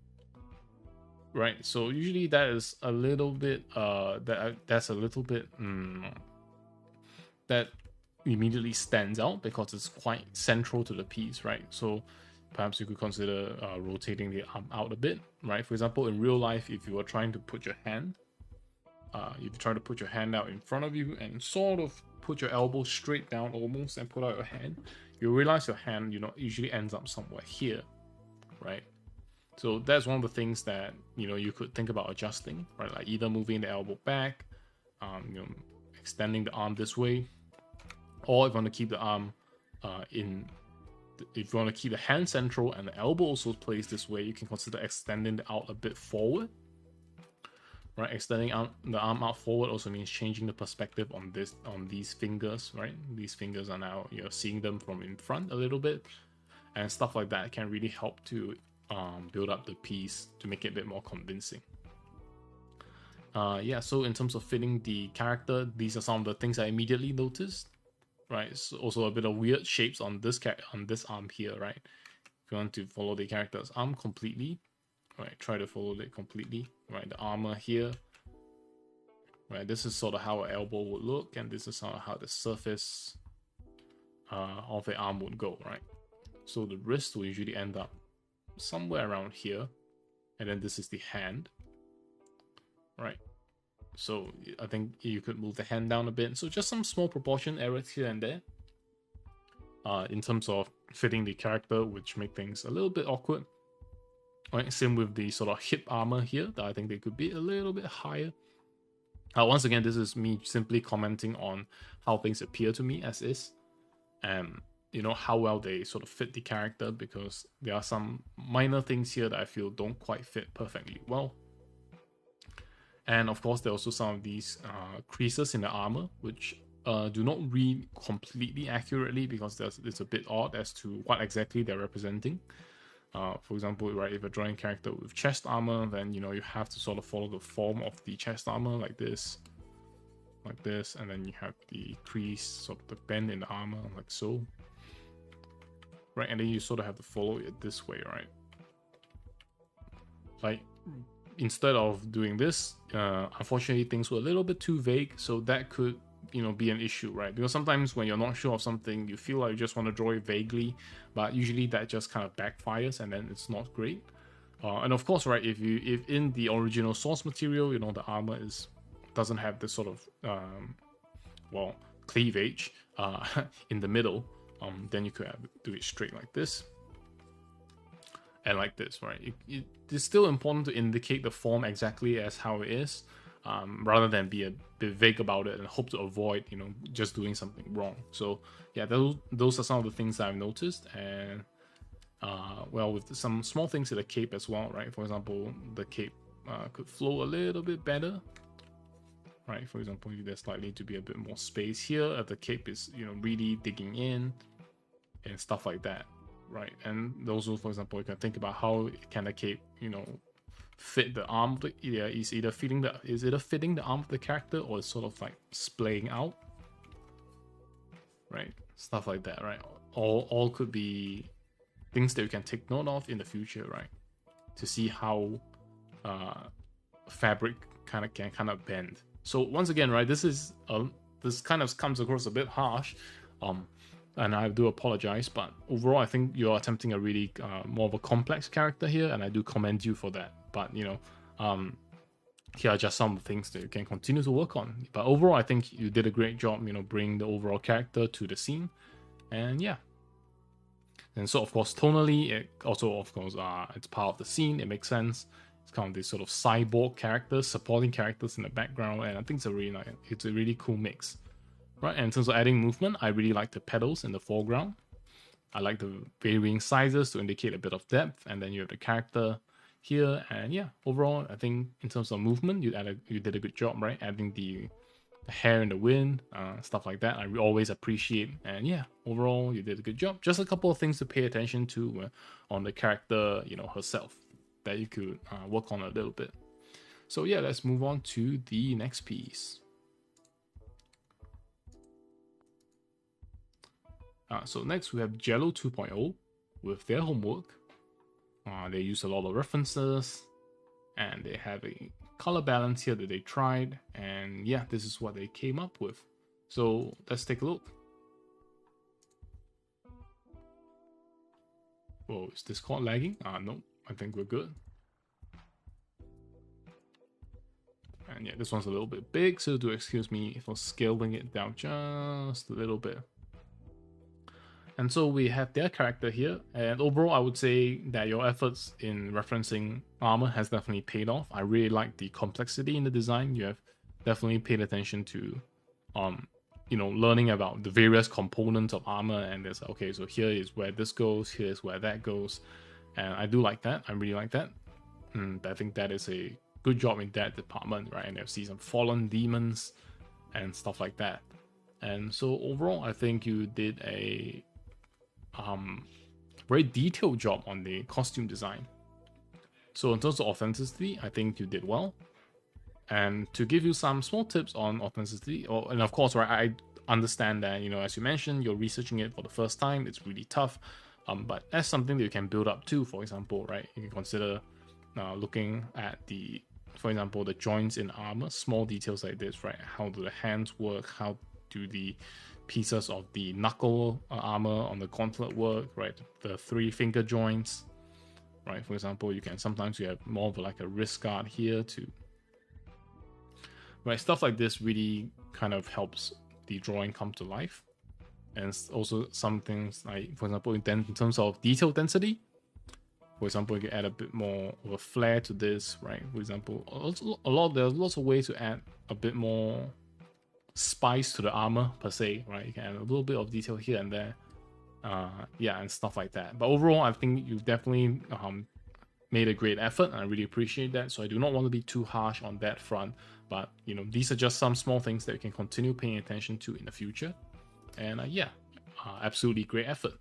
right? So usually that is a little bit that's a little bit that immediately stands out because it's quite central to the piece, right? So perhaps you could consider rotating the arm out a bit, right? For example, in real life, if you were trying to put your hand, if you try to put your hand out in front of you and sort of put your elbow straight down almost and put out your hand, you realize your hand, you know, usually ends up somewhere here, right? So that's one of the things that, you know, you could think about adjusting, right? Like either moving the elbow back, you know, extending the arm this way, or if you want to keep the arm if you want to keep the hand central and the elbow also placed this way, you can consider extending it out a bit forward, right? Extending out the arm out forward also means changing the perspective on these fingers, right? These fingers are now, you're seeing them from in front a little bit, and stuff like that can really help to build up the piece to make it a bit more convincing. Yeah, so in terms of fitting the character, these are some of the things I immediately noticed, right? So also a bit of weird shapes on this arm here, right? If you want to follow the character's arm completely, right, try to follow it completely, right? The armor here, right? This is sort of how an elbow would look, and this is sort of how the surface of the arm would go, right? So the wrist will usually end up somewhere around here, and then this is the hand, right? So I think you could move the hand down a bit. So just some small proportion errors here and there in terms of fitting the character, which make things a little bit awkward. Right, same with the sort of hip armor here, that I think they could be a little bit higher. Once again, this is me simply commenting on how things appear to me as is, and you know how well they sort of fit the character, because there are some minor things here that I feel don't quite fit perfectly well. And of course, there are also some of these creases in the armor, which do not read completely accurately, because it's a bit odd as to what exactly they're representing. For example, right, if you're drawing a character with chest armor, then you know you have to sort of follow the form of the chest armor like this, and then you have the crease, sort of the bend in the armor, like so. Right, and then you sort of have to follow it this way, right? Like, instead of doing this, unfortunately things were a little bit too vague, so that could, you know, be an issue, right? Because sometimes when you're not sure of something, you feel like you just want to draw it vaguely, but usually that just kind of backfires and then it's not great. And of course, right, if in the original source material, you know, the armor doesn't have this sort of cleavage in the middle, then you could do it straight like this and like this, right? It's still important to indicate the form exactly as how it is, rather than be a bit vague about it and hope to avoid, you know, just doing something wrong. So yeah, those are some of the things that I've noticed. And well, with some small things in the cape as well, right? For example, the cape could flow a little bit better, right? For example, there's likely to be a bit more space here if the cape is, you know, really digging in and stuff like that, right? And also, for example, you can think about how can the cape, you know, fit the arm. Is either fitting the arm of the character, or it's sort of like splaying out, right? Stuff like that, right? All could be things that you can take note of in the future, right? To see how fabric can bend. So once again, right, this is this kind of comes across a bit harsh, and I do apologize. But overall, I think you're attempting a really more of a complex character here, and I do commend you for that. But here are just some things that you can continue to work on. But overall, I think you did a great job, bringing the overall character to the scene, and yeah. And so, of course, tonally, it also, of course, it's part of the scene. It makes sense. It's kind of these sort of cyborg characters, supporting characters in the background, and I think it's a really cool mix, right? And in terms of adding movement, I really like the pedals in the foreground. I like the varying sizes to indicate a bit of depth, and then you have the character here, and yeah, overall, I think in terms of movement, you did a good job, right? Adding the hair in the wind, stuff like that. I always appreciate, and yeah, overall, you did a good job. Just a couple of things to pay attention to on the character, herself, that you could work on a little bit. So yeah, let's move on to the next piece. So next we have Jello 2.0 with their homework. They use a lot of references, and they have a color balance here that they tried, and yeah, this is what they came up with. So let's take a look. Whoa, is Discord lagging? No, I think we're good. And yeah, this one's a little bit big, so do excuse me for scaling it down just a little bit. And so we have their character here, and overall I would say that your efforts in referencing armor has definitely paid off. I really like the complexity in the design. You have definitely paid attention to learning about the various components of armor, and there's okay, so here is where this goes, here is where that goes, and I do like that. I really like that. I think that is a good job in that department, right? And you see some fallen demons and stuff like that. And so overall, I think you did a very detailed job on the costume design. So in terms of authenticity, I think you did well. And to give you some small tips on authenticity, and of course, right, I understand that, as you mentioned, you're researching it for the first time, it's really tough. But that's something that you can build up to. For example, right, you can consider looking at for example, the joints in armor, small details like this, right? How do the hands work? How do the pieces of the knuckle armor on the gauntlet work, right? The 3 finger joints, right? For example, you have more of like a wrist guard here too, right? Stuff like this really kind of helps the drawing come to life. And also some things like, for example, in terms of detail density, for example, you can add a bit more of a flair to this, right? For example, there's lots of ways to add a bit more spice to the armor per se, right? You can add a little bit of detail here and there, and stuff like that. But overall, I think you definitely made a great effort, and I really appreciate that. So I do not want to be too harsh on that front, but these are just some small things that you can continue paying attention to in the future. And absolutely great effort.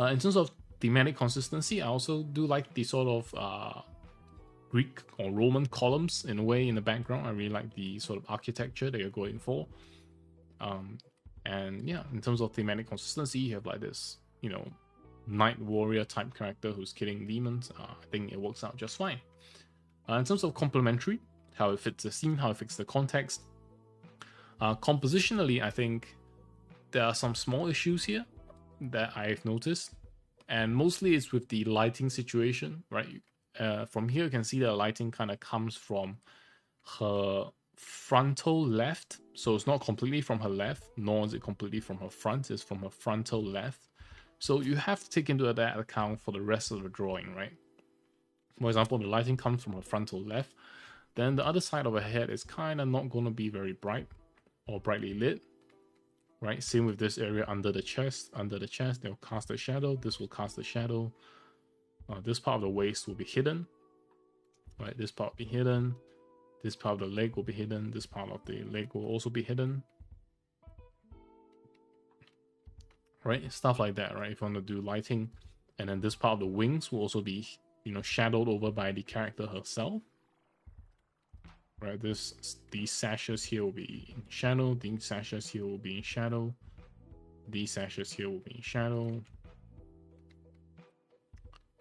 In terms of thematic consistency, I also do like the sort of Greek or Roman columns in a way in the background. I really like the sort of architecture that you're going for. And yeah, in terms of thematic consistency, you have like this, knight warrior type character who's killing demons. I think it works out just fine. In terms of complementary, how it fits the scene, how it fits the context. Compositionally, I think there are some small issues here that I've noticed, and mostly it's with the lighting situation, right? From here, you can see the lighting kind of comes from her frontal left. So it's not completely from her left, nor is it completely from her front. It's from her frontal left. So you have to take into that account for the rest of the drawing, right? For example, the lighting comes from her frontal left. Then the other side of her head is kind of not going to be very bright or brightly lit, right? Same with this area under the chest. Under the chest, they'll cast a shadow. This will cast a shadow. This part of the waist will be hidden, right? This part will be hidden. This part of the leg will be hidden. This part of the leg will also be hidden, right? Stuff like that, right? If you want to do lighting, and then this part of the wings will also be, shadowed over by the character herself, right? These sashes here will be in shadow. These sashes here will be in shadow. These sashes here will be in shadow.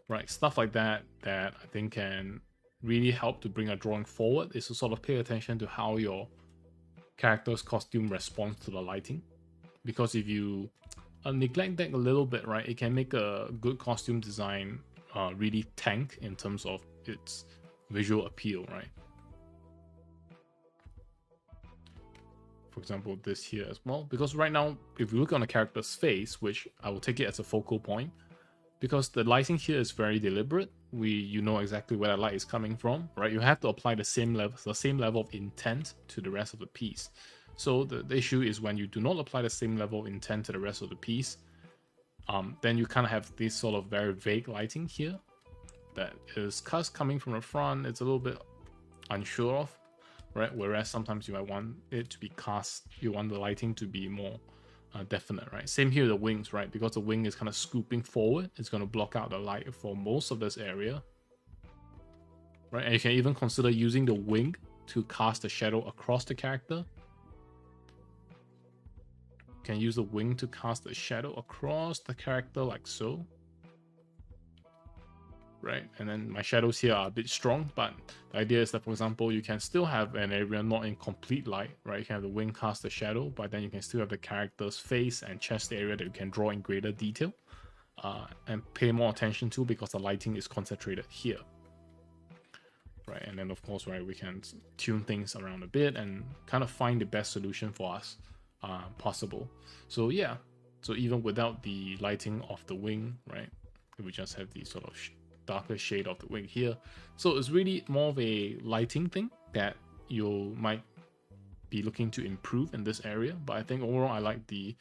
Right, stuff like that I think can really help to bring a drawing forward, is to sort of pay attention to how your character's costume responds to the lighting. Because if you neglect that a little bit, right, it can make a good costume design really tank in terms of its visual appeal, right? For example, this here as well. Because right now, if you look on the character's face, which I will take it as a focal point, because the lighting here is very deliberate, you know exactly where the light is coming from, right? You have to apply the same level of intent to the rest of the piece. So the issue is when you do not apply the same level of intent to the rest of the piece, then you kind of have this sort of very vague lighting here that is cast coming from the front. It's a little bit unsure of, right? Whereas sometimes you might want it to be cast, you want the lighting to be more definite, right? Same here, the wings, right? Because the wing is kind of scooping forward, it's going to block out the light for most of this area, right? And you can even consider using the wing to cast a shadow across the character. You can use the wing to cast a shadow across the character like so. Right, and then my shadows here are a bit strong, but the idea is that, for example, you can still have an area not in complete light, right? You can have the wing cast a shadow, but then you can still have the character's face and chest area that you can draw in greater detail and pay more attention to because the lighting is concentrated here. Right, and then of course, right, we can tune things around a bit and kind of find the best solution for us possible. So yeah, so even without the lighting of the wing, right, we just have the sort of darker shade of the wing here. So it's really more of a lighting thing that you might be looking to improve in this area. But I think overall I like the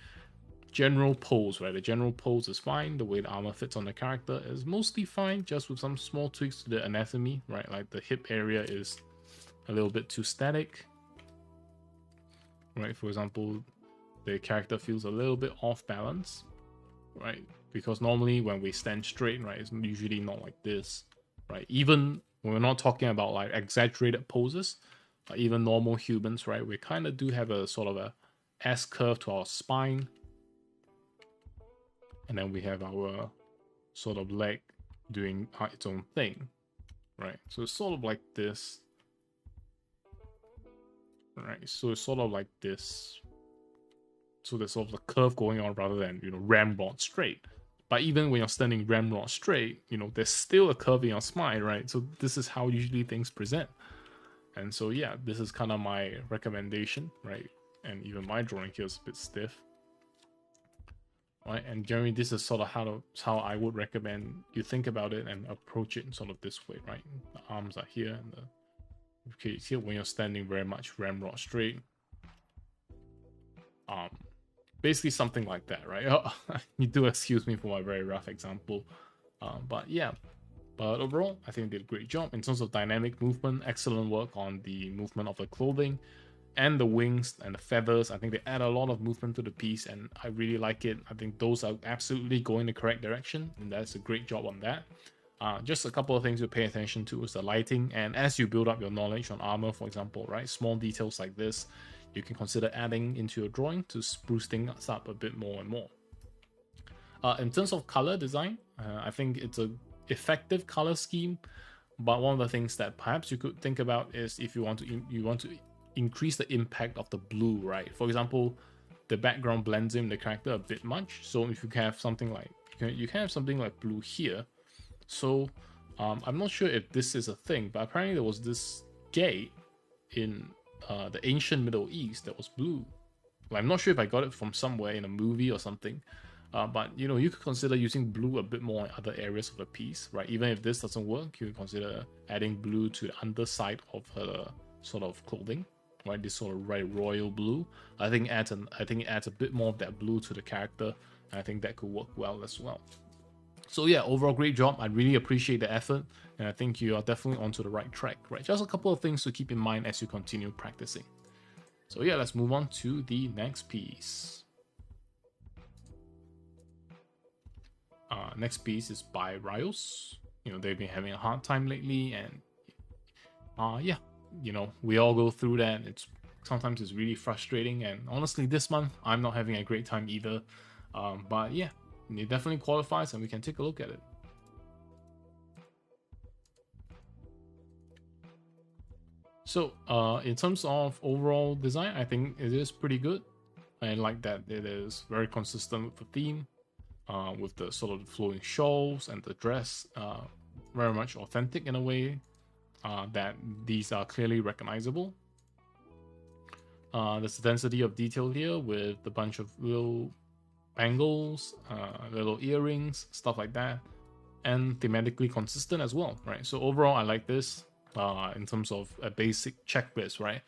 general pose, right? The general pose is fine. The way the armor fits on the character is mostly fine, just with some small tweaks to the anatomy, right? Like the hip area is a little bit too static, right? For example, the character feels a little bit off balance, right? Because normally when we stand straight, right, it's usually not like this, right? Even when we're not talking about like exaggerated poses, even normal humans, right, we kind of do have a sort of a S curve to our spine. And then we have our sort of leg doing its own thing, right? So it's sort of like this, right? So it's sort of like this. So there's sort of a curve going on rather than, you know, ramrod straight. But even when you're standing ramrod straight, you know, there's still a curve in your spine, right? So this is how usually things present. And so, yeah, this is kind of my recommendation, right? And even my drawing here is a bit stiff, right? And generally, this is sort of how I would recommend you think about it and approach it in sort of this way, right? The arms are here, and okay, here when you're standing very much ramrod straight. Basically something like that, right? You do excuse me for my very rough example, but yeah. But overall, I think they did a great job in terms of dynamic movement. Excellent work on the movement of the clothing and the wings and the feathers. I think they add a lot of movement to the piece, and I really like it. I think those are absolutely going the correct direction, and that's a great job on that. Just a couple of things to pay attention to is the lighting, and as you build up your knowledge on armor, for example, right, small details like this, you can consider adding into your drawing to spruce things up a bit more and more. In terms of color design, I think it's a effective color scheme, but one of the things that perhaps you could think about is if you want to increase the impact of the blue, right? For example, the background blends in the character a bit much, so if you can have something like you can have something like blue here. So I'm not sure if this is a thing, but apparently there was this gate in the ancient Middle East that was blue. Well, I'm not sure if I got it from somewhere in a movie or something, but you know, you could consider using blue a bit more in other areas of the piece, right? Even if this doesn't work, you could consider adding blue to the underside of her sort of clothing, right? This sort of red royal blue. I think it adds a bit more of that blue to the character, and I think that could work well as well. So yeah, overall great job. I really appreciate the effort, and I think you are definitely onto the right track, right? Just a couple of things to keep in mind as you continue practicing. So yeah, let's move on to the next piece. Next piece is by Rios. You know, they've been having a hard time lately, and yeah, you know, we all go through that. Sometimes it's really frustrating, and honestly, this month I'm not having a great time either. But yeah, it definitely qualifies, and we can take a look at it. So in terms of overall design, I think it is pretty good. I like that it is very consistent with the theme, with the sort of flowing shawls and the dress, very much authentic in a way that these are clearly recognizable. There's a density of detail here with a bunch of little bangles, little earrings, stuff like that, and thematically consistent as well, right? So overall, I like this in terms of a basic checklist, right?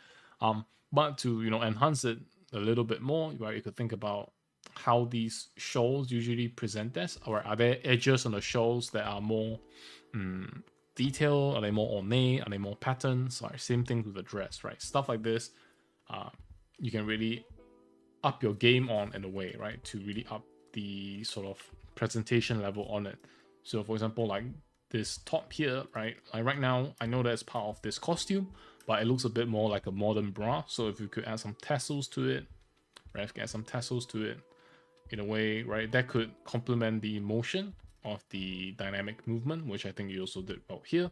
But to enhance it a little bit more, right, you could think about how these shawls usually present as, or are there edges on the shawls that are more detailed? Are they more ornate? Are they more patterns? Right, same thing with the dress, right? Stuff like this, you can really up your game on in a way, right? To really up the sort of presentation level on it. So for example, like this top here, right? Like right now, I know that it's part of this costume, but it looks a bit more like a modern bra. So if you could add some tassels to it, right? Add some tassels to it in a way, right? That could complement the motion of the dynamic movement, which I think you also did well here.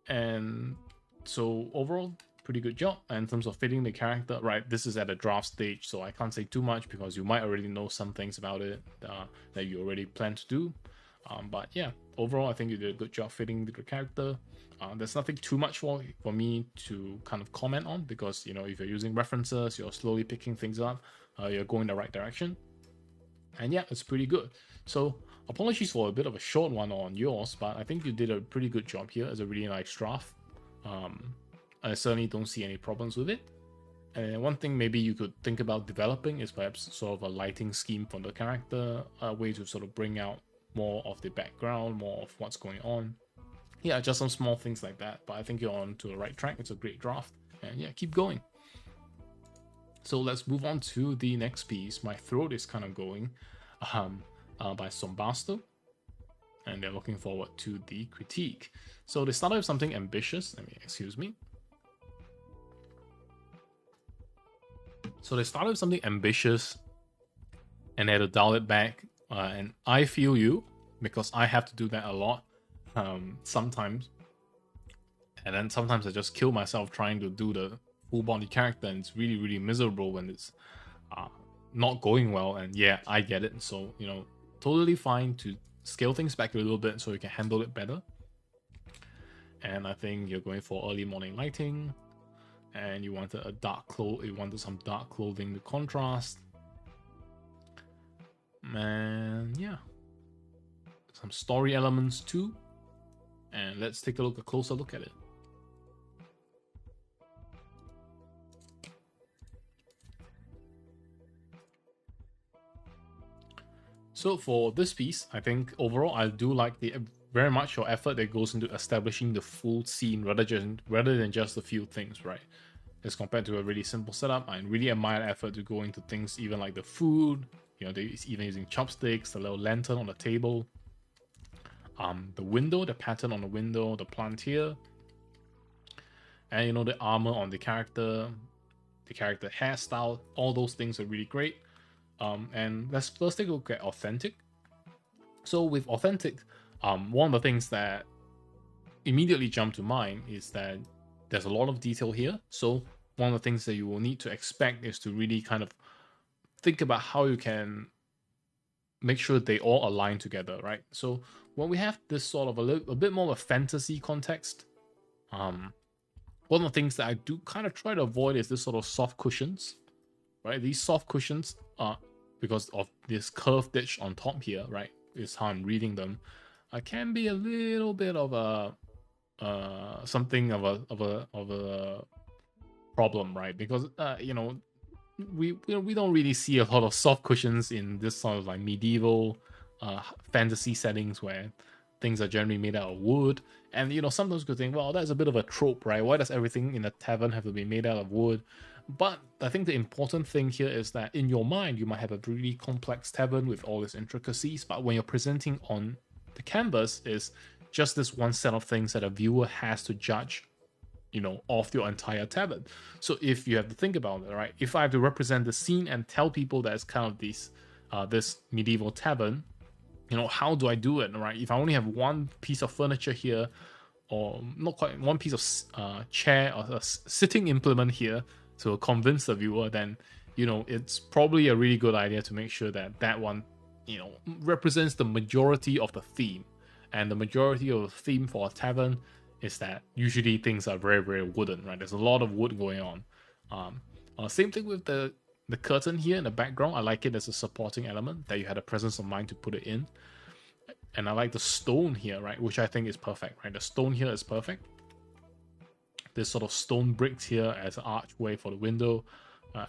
And so overall, pretty good job. And in terms of fitting the character, right, this is at a draft stage, so I can't say too much because you might already know some things about it that you already plan to do. But yeah, overall, I think you did a good job fitting the character. There's nothing too much for me to kind of comment on because, if you're using references, you're slowly picking things up, you're going the right direction. And yeah, it's pretty good. So apologies for a bit of a short one on yours, but I think you did a pretty good job here. It's a really nice draft. I certainly don't see any problems with it. And one thing maybe you could think about developing is perhaps sort of a lighting scheme for the character, a way to sort of bring out more of the background, more of what's going on. Yeah, just some small things like that. But I think you're on to the right track. It's a great draft. And yeah, keep going. So let's move on to the next piece. My throat is kind of going by Sombasto. And they're looking forward to the critique. So they started with something ambitious. Excuse me. So they started with something ambitious and they had to dial it back. And I feel you because I have to do that a lot sometimes. And then sometimes I just kill myself trying to do the full body character, and it's really, really miserable when it's not going well. And yeah, I get it. So, totally fine to scale things back a little bit so you can handle it better. And I think you're going for early morning lighting, and you wanted some dark clothing to contrast. And yeah, some story elements too. And let's take a closer look at it. So for this piece, I think overall I do like the very much your effort that goes into establishing the full scene rather than just a few things, right? As compared to a really simple setup, I really admire the effort to go into things even like the food, they're even using chopsticks, the little lantern on the table, the window, the pattern on the window, the plant here, and the armor on the character hairstyle, all those things are really great. And let's first take a look at authentic. So with authentic, one of the things that immediately jump to mind is that there's a lot of detail here. So one of the things that you will need to expect is to really kind of think about how you can make sure they all align together, right? So when we have this sort of a bit more of a fantasy context, one of the things that I do kind of try to avoid is this sort of soft cushions, right? These soft cushions are because of this curved edge on top here, right? Is how I'm reading them. Can be a little bit of a something of a problem, right? Because we don't really see a lot of soft cushions in this sort of like medieval fantasy settings where things are generally made out of wood. And sometimes you could think, well, that's a bit of a trope, right? Why does everything in a tavern have to be made out of wood? But I think the important thing here is that in your mind, you might have a really complex tavern with all its intricacies, but when you're presenting on the canvas is just this one set of things that a viewer has to judge, of your entire tavern. So if you have to think about it, right? If I have to represent the scene and tell people that it's kind of this medieval tavern, how do I do it, right? If I only have one piece of furniture here, or not quite one piece of chair or a sitting implement here to convince the viewer, then it's probably a really good idea to make sure that that one represents the majority of the theme. And the majority of the theme for a tavern is that usually things are very, very wooden, right? There's a lot of wood going on. Same thing with the curtain here in the background. I like it as a supporting element that you had a presence of mind to put it in. And I like the stone here, right? Which I think is perfect, right? The stone here is perfect. This sort of stone bricks here as an archway for the window.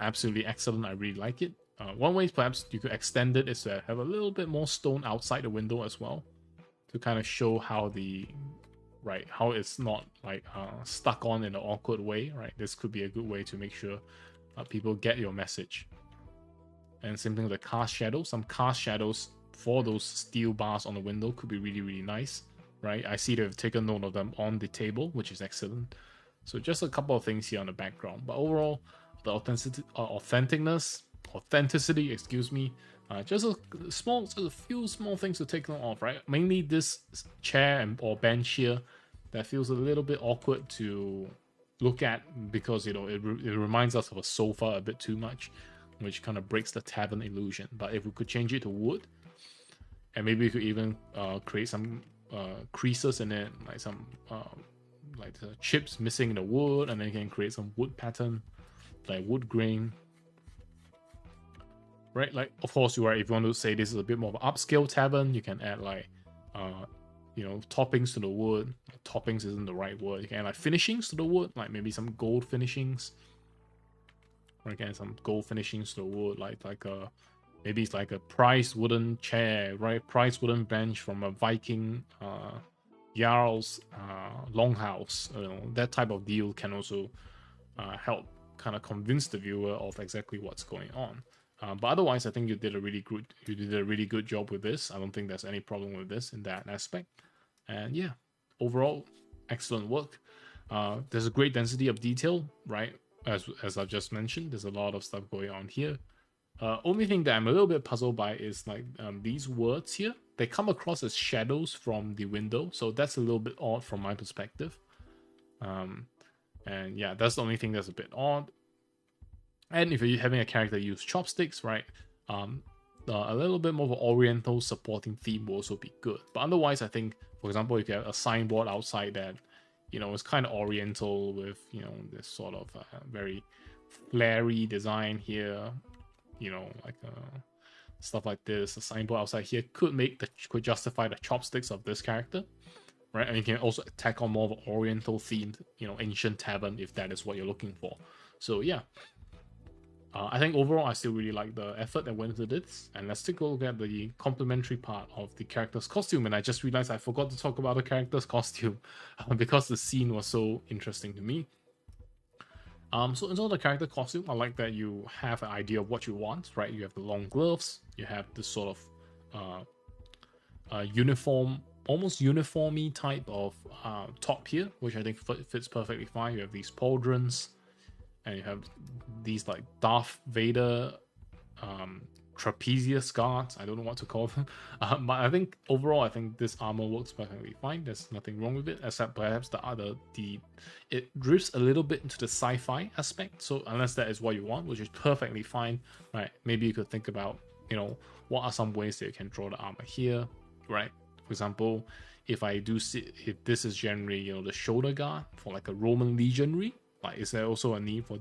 Absolutely excellent. I really like it. One way perhaps you could extend it is to have a little bit more stone outside the window as well, to kind of show how how it's not like stuck on in an awkward way, right? This could be a good way to make sure people get your message. And same thing with the cast shadows. Some cast shadows for those steel bars on the window could be really, really nice, right? I see they've taken note of them on the table, which is excellent. So just a couple of things here on the background, but overall, the authenticity, excuse me, just a few small things to take note of, right? Mainly this chair or bench here that feels a little bit awkward to look at because it reminds us of a sofa a bit too much, which kind of breaks the tavern illusion. But if we could change it to wood, and maybe we could even create some creases in it, like some like the chips missing in the wood, and then you can create some wood pattern, like wood grain. Right, like of course you are. If you want to say this is a bit more of an upscale tavern, you can add like, toppings to the wood. Toppings isn't the right word. You can add like finishings to the wood, like maybe some gold finishings. Or again, some gold finishings to the wood, maybe it's like a prized wooden chair, right? Prized wooden bench from a Viking Jarl's longhouse. That type of deal can also help kind of convince the viewer of exactly what's going on. But otherwise, I think you did a really good job with this. I don't think there's any problem with this in that aspect. And yeah, overall, excellent work. There's a great density of detail, right? As I've just mentioned, there's a lot of stuff going on here. Only thing that I'm a little bit puzzled by is like these words here. They come across as shadows from the window, so that's a little bit odd from my perspective. And yeah, that's the only thing that's a bit odd. And if you're having a character use chopsticks, right, a little bit more of an oriental supporting theme will also be good. But otherwise, I think, for example, if you have a signboard outside that, it's kind of oriental with, this sort of very flary design here, stuff like this, a signboard outside here could justify the chopsticks of this character, right? And you can also tack on more of an oriental themed, ancient tavern if that is what you're looking for. So yeah. I think overall, I still really like the effort that went into this. And let's take a look at the complementary part of the character's costume. And I just realized I forgot to talk about the character's costume because the scene was so interesting to me. So in terms of the character costume, I like that you have an idea of what you want, right? You have the long gloves, you have this sort of uniform, almost uniformy type of top here, which I think fits perfectly fine. You have these pauldrons, and you have these like Darth Vader trapezius guards. I don't know what to call them. But I think overall, I think this armor works perfectly fine. There's nothing wrong with it, except perhaps it drifts a little bit into the sci-fi aspect. So unless that is what you want, which is perfectly fine, right? Maybe you could think about, what are some ways that you can draw the armor here, right? For example, if this is generally, the shoulder guard for like a Roman legionary, like, is there also a need for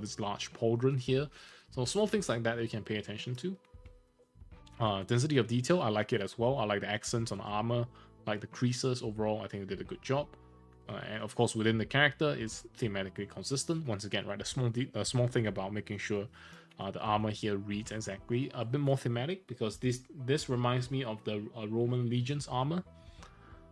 this large pauldron here? So small things like that you can pay attention to. Density of detail, I like it as well. I like the accents on armor, like the creases. Overall, I think they did a good job. And of course, within the character, it's thematically consistent. Once again, right, the small thing about making sure the armor here reads exactly a bit more thematic, because this reminds me of the Roman legion's armor.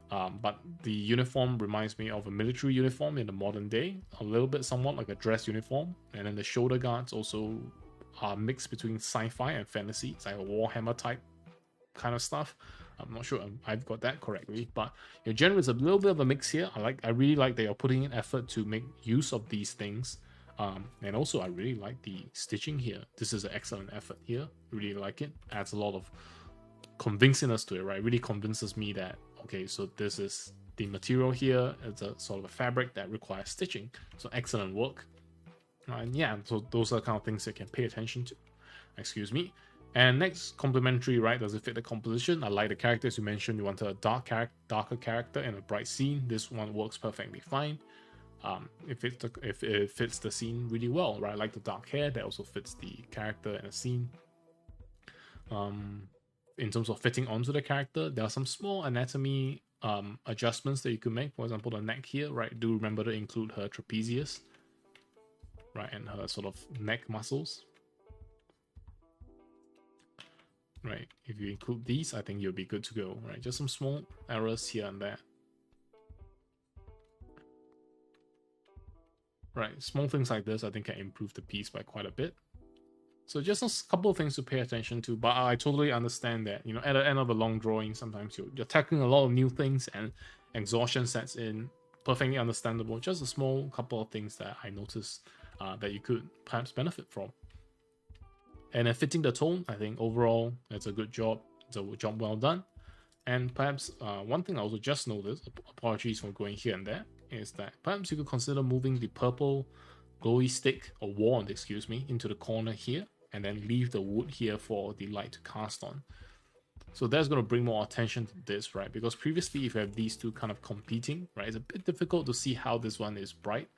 But the uniform reminds me of a military uniform in the modern day, a little bit somewhat like a dress uniform. And then the shoulder guards also are mixed between sci-fi and fantasy. It's like a Warhammer type kind of stuff. I'm not sure I've got that correctly, but generally it's a little bit of a mix here. I really like that you're putting in effort to make use of these things. And also I really like the stitching here. This is an excellent effort here. Really like it. Adds a lot of convincingness to it, right? Really convinces me that, okay, so this is the material here is a sort of a fabric that requires stitching. So excellent work. And yeah, so those are the kind of things you can pay attention to. Excuse me. And next, complementary, right? Does it fit the composition? I like the characters you mentioned. You wanted a darker character in a bright scene. This one works perfectly fine. If it fits the scene really well, right? I like the dark hair. That also fits the character and the scene. In terms of fitting onto the character, there are some small anatomy adjustments that you could make. For example, the neck here, right? Do remember to include her trapezius, right? And her sort of neck muscles. Right, if you include these, I think you'll be good to go, right? Just some small errors here and there. Right, small things like this, I think, can improve the piece by quite a bit. So just a couple of things to pay attention to, but I totally understand that, you know, at the end of a long drawing, sometimes you're tackling a lot of new things and exhaustion sets in. Perfectly understandable. Just a small couple of things that I noticed that you could perhaps benefit from. And then fitting the tone, I think overall it's a good job. It's a job well done. And perhaps one thing I also just noticed, apologies for going here and there, is that perhaps you could consider moving the purple glowy stick or wand, excuse me, into the corner here, and then leave the wood here for the light to cast on. So that's going to bring more attention to this, right? Because previously, if you have these two kind of competing, right, it's a bit difficult to see how this one is bright.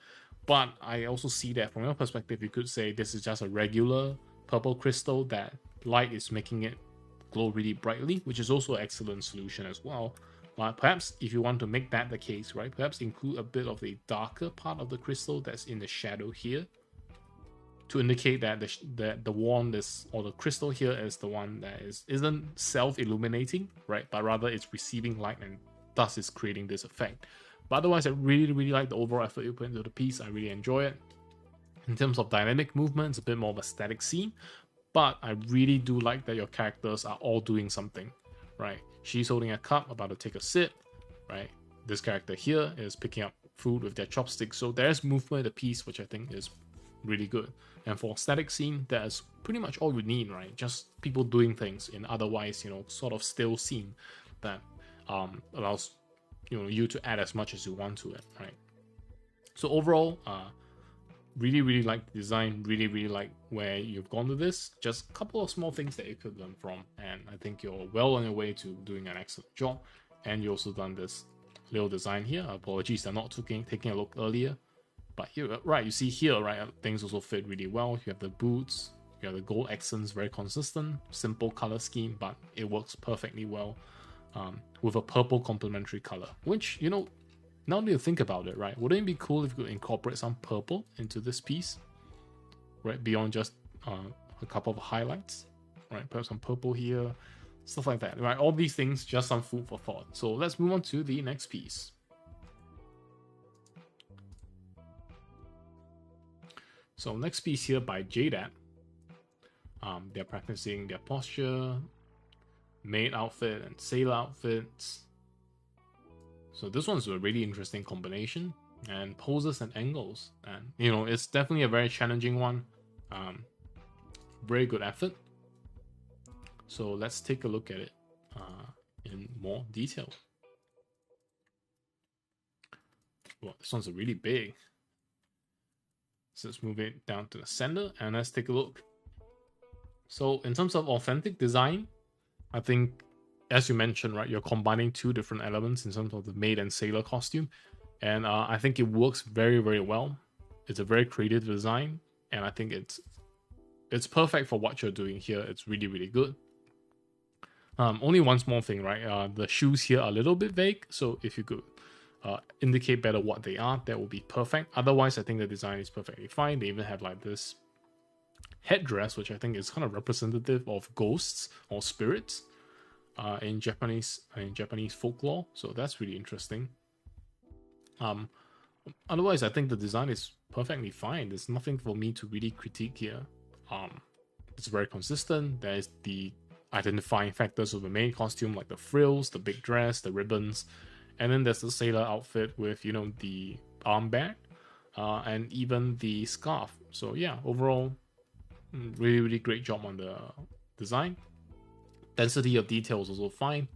But I also see that from your perspective, you could say this is just a regular purple crystal that light is making it glow really brightly, which is also an excellent solution as well. But perhaps if you want to make that the case, right, perhaps include a bit of the darker part of the crystal that's in the shadow here to indicate that the wand is, or the crystal here is the one that isn't self-illuminating, right, but rather it's receiving light and thus is creating this effect. But otherwise, I really like the overall effort you put into the piece. I really enjoy it. In terms of dynamic movement, it's a bit more of a static scene, but I really do like that your characters are all doing something, right? She's holding a cup, about to take a sip, right? This character here is picking up food with their chopsticks, so there's movement in the piece, which I think is really good. And for a static scene, that's pretty much all you need, right? Just people doing things in otherwise, you know, sort of still scene that allows, you know, you to add as much as you want to it, right? So overall, really like the design, really like where you've gone with this. Just a couple of small things that you could learn from, and I think you're well on your way to doing an excellent job. And you also done this little design here. Apologies, I'm not taking a look earlier, but here, right, you see here, right, things also fit really well. You have the boots, you have the gold accents, very consistent, simple color scheme, but it works perfectly well with a purple complementary color, which, you know, now that you think about it, right, wouldn't it be cool if you could incorporate some purple into this piece, right, beyond just a couple of highlights, right, perhaps some purple here, stuff like that, right? All these things, just some food for thought. So let's move on to the next piece. So next piece here by Jadat. They're practicing their posture, maid outfit and sailor outfits. So this one's a really interesting combination, and poses and angles, and you know, it's definitely a very challenging one. Very good effort. So let's take a look at it in more detail. Well, this one's really big. So let's move it down to the center and let's take a look. So in terms of authentic design, I think, as you mentioned, right, you're combining two different elements in terms of the maid and sailor costume, and I think it works very well. It's a very creative design, and I think it's perfect for what you're doing here. It's really good. Only one small thing, right? The shoes here are a little bit vague, so if you could indicate better what they are, that would be perfect. Otherwise, I think the design is perfectly fine. They even have like this headdress, which I think is kind of representative of ghosts or spirits in Japanese folklore. So that's really interesting. Otherwise, I think the design is perfectly fine. There's nothing for me to really critique here. It's very consistent. There's the identifying factors of the main costume, like the frills, the big dress, the ribbons, and then there's the sailor outfit with, you know, the armband and even the scarf. So yeah, overall, really great job on the design. Density of details also fine.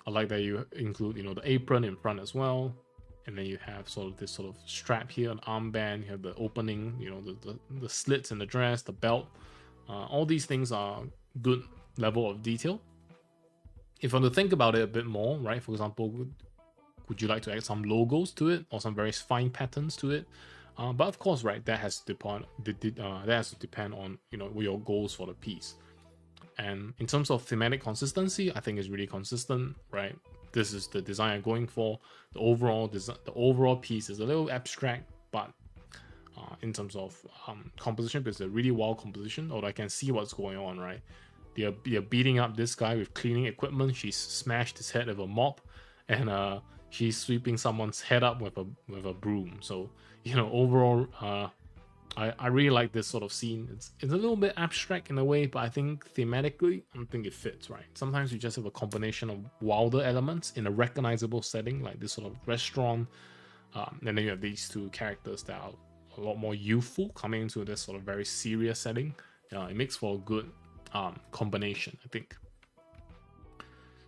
I like that you include, the apron in front as well. And then you have sort of this sort of strap here, an armband, you have the opening, the slits in the dress, the belt. All these things are good level of detail. If you want to think about it a bit more, right? For example, would you like to add some logos to it or some very fine patterns to it? But of course, right, that has to depend on your goals for the piece. And in terms of thematic consistency, I think it's really consistent, right? This is the design I'm going for. The overall piece is a little abstract, but in terms of composition, it's a really wild composition. Although I can see what's going on, right? They're beating up this guy with cleaning equipment. She's smashed his head with a mop, and she's sweeping someone's head up with a broom. So overall, I really like this sort of scene. It's a little bit abstract in a way, but I think thematically, I think it fits, right? Sometimes you just have a combination of wilder elements in a recognizable setting, like this sort of restaurant, and then you have these two characters that are a lot more youthful coming into this sort of very serious setting. It makes for a good combination, I think.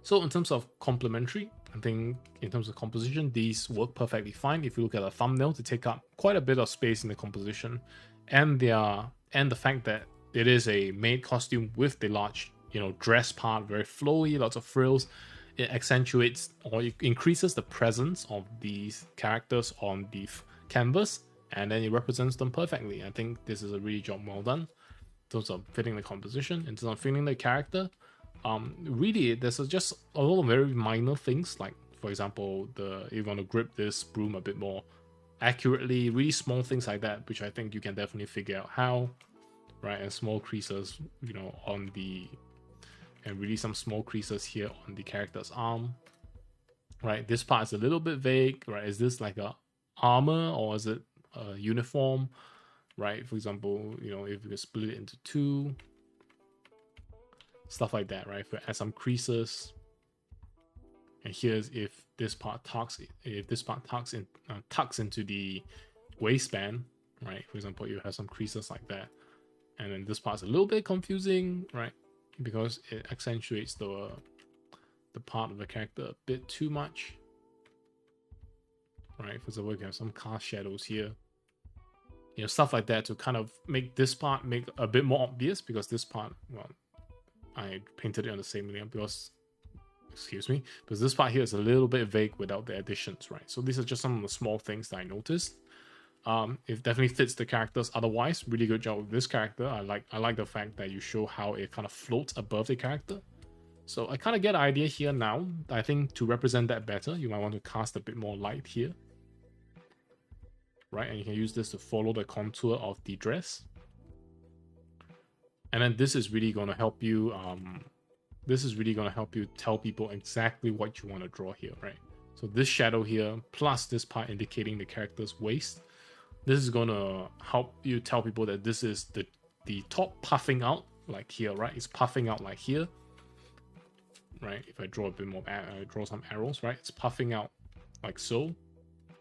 So in terms of complementary, I think in terms of composition, these work perfectly fine. If you look at the thumbnail, they take up quite a bit of space in the composition, and the fact that it is a maid costume with the large, dress part, very flowy, lots of frills. It accentuates or it increases the presence of these characters on the canvas, and then it represents them perfectly. I think this is a really job well done in terms of fitting the composition, in terms of fitting the character. Really, there's just a lot of very minor things, like for example, if you want to grip this broom a bit more accurately, really small things like that, which I think you can definitely figure out how, right? And small creases, and really some small creases here on the character's arm, right? This part is a little bit vague, right? Is this like a armor or is it a uniform, right? For example, if you split it into two. Stuff like that, right? Add some creases, and here's if this part tucks into the waistband, right? For example, you have some creases like that, and then this part's a little bit confusing, right? Because it accentuates the part of the character a bit too much, right? For example, you have some cast shadows here, stuff like that to kind of make this part make a bit more obvious, because this part, well, I painted it on the same layer because this part here is a little bit vague without the additions, right? So these are just some of the small things that I noticed. It definitely fits the characters. Otherwise, really good job with this character. I like the fact that you show how it kind of floats above the character. So I kind of get an idea here now. I think to represent that better, you might want to cast a bit more light here, right? And you can use this to follow the contour of the dress. And then this is really going to help you. This is really going to help you tell people exactly what you want to draw here, right? So this shadow here, plus this part indicating the character's waist, this is going to help you tell people that this is the top puffing out like here, right? It's puffing out like here, right? If I draw a bit more, draw some arrows, right? It's puffing out like so,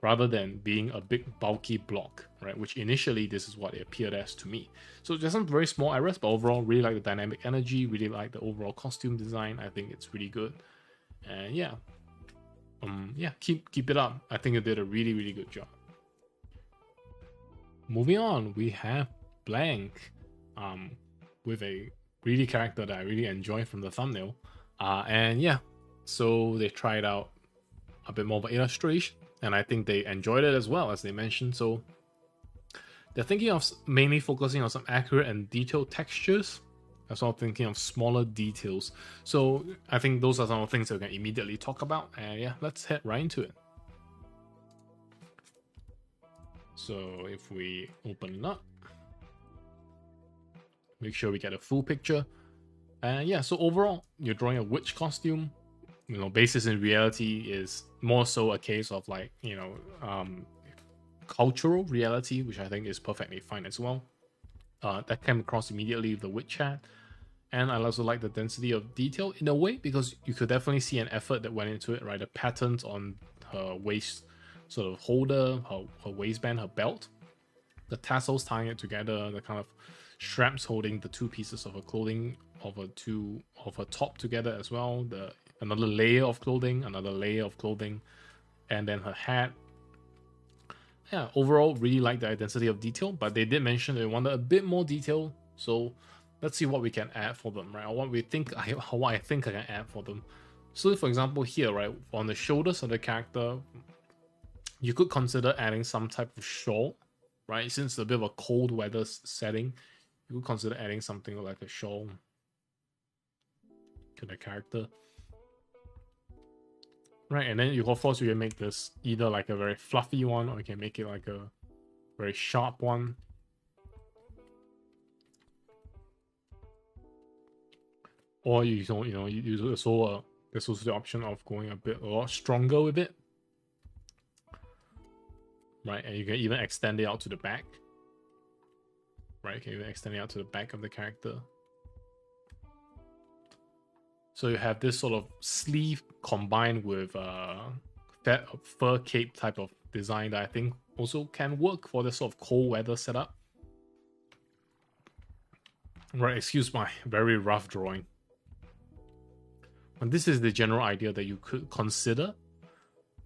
rather than being a big bulky block, right? Which initially this is what it appeared as to me. So there's some very small errors, but overall really like the dynamic energy, really like the overall costume design. I think it's really good. And yeah, keep it up. I think it did a really, really good job. Moving on, we have Blank, with a really character that I really enjoy from the thumbnail. And yeah, so they tried out a bit more of an illustration, and I think they enjoyed it as well, as they mentioned. So they're thinking of mainly focusing on some accurate and detailed textures, as well thinking of smaller details. So I think those are some of the things that we can immediately talk about. And yeah, let's head right into it. So if we open it up, make sure we get a full picture. And yeah, so overall, you're drawing a witch costume. Basis in reality is more so a case of like, cultural reality, which I think is perfectly fine as well. That came across immediately with the witch hat. And I also like the density of detail in a way, because you could definitely see an effort that went into it, right? The patterns on her waist sort of holder, her waistband, her belt, the tassels tying it together, the kind of straps holding the two pieces of her clothing, of her top together as well, the another layer of clothing, another layer of clothing, and then her hat. Yeah, overall, really like the intensity of detail, but they did mention they wanted a bit more detail. So let's see what we can add for them, right? Or what we think, what I think I can add for them. So, for example, here, right, on the shoulders of the character, you could consider adding some type of shawl, right? Since it's a bit of a cold weather setting, you could consider adding something like a shawl to the character. Right, and then of course you can make this either like a very fluffy one, or you can make it like a very sharp one. Or there's also the option of going a lot stronger with it. Right, and you can even extend it out to the back. Right, you can even extend it out to the back of the character. So you have this sort of sleeve combined with fur cape type of design that I think also can work for this sort of cold weather setup. Right, excuse my very rough drawing. And this is the general idea that you could consider.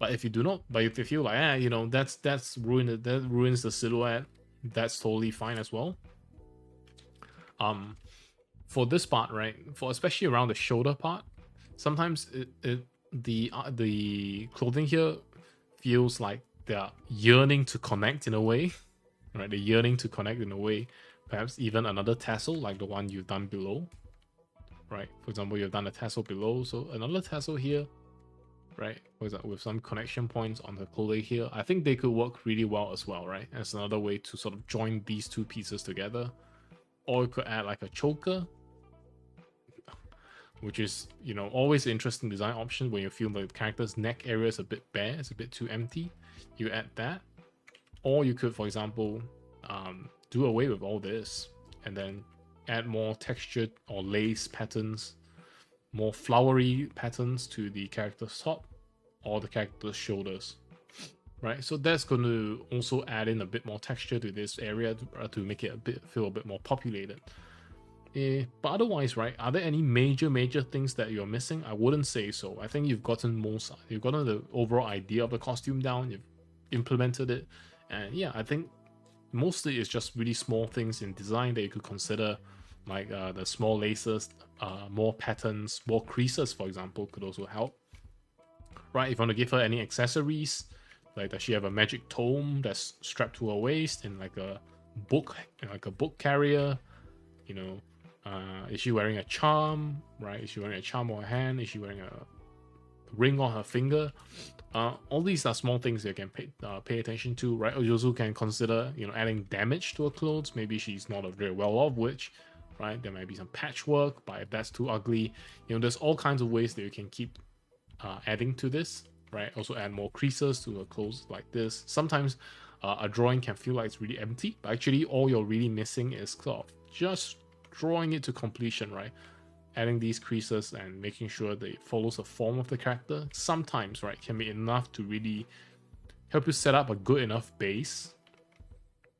But if you do not, but if you feel like, that ruins the silhouette, that's totally fine as well. For this part, right, for especially around the shoulder part, sometimes the clothing here feels like they're yearning to connect in a way, right? They're yearning to connect in a way. Perhaps even another tassel like the one you've done below, right? For example, you've done a tassel below, so another tassel here, right? With some connection points on the clothing here. I think they could work really well as well, right? As another way to sort of join these two pieces together. Or you could add like a choker, which is, always an interesting design option when you feel the character's neck area is a bit bare, it's a bit too empty. You add that. Or you could, for example, do away with all this and then add more textured or lace patterns, more flowery patterns to the character's top or the character's shoulders, right? So that's going to also add in a bit more texture to this area to make it feel a bit more populated. But otherwise, right, are there any major things that you're missing? I wouldn't say so. I think you've gotten the overall idea of the costume down, you've implemented it, and yeah, I think mostly it's just really small things in design that you could consider, like the small laces, more patterns, more creases, for example, could also help. Right, if you want to give her any accessories, like does she have a magic tome that's strapped to her waist in like a book carrier? Is she wearing a charm? Right, is she wearing a charm on her hand? Is she wearing a ring on her finger? All these are small things you can pay attention to, right? Or you also can consider, adding damage to her clothes. Maybe she's not a very well-off witch, right? There might be some patchwork, but if that's too ugly, there's all kinds of ways that you can keep adding to this, right? Also add more creases to her clothes like this. Sometimes a drawing can feel like it's really empty, but actually all you're really missing is sort of just drawing it to completion, right? Adding these creases and making sure that it follows the form of the character sometimes, right, can be enough to really help you set up a good enough base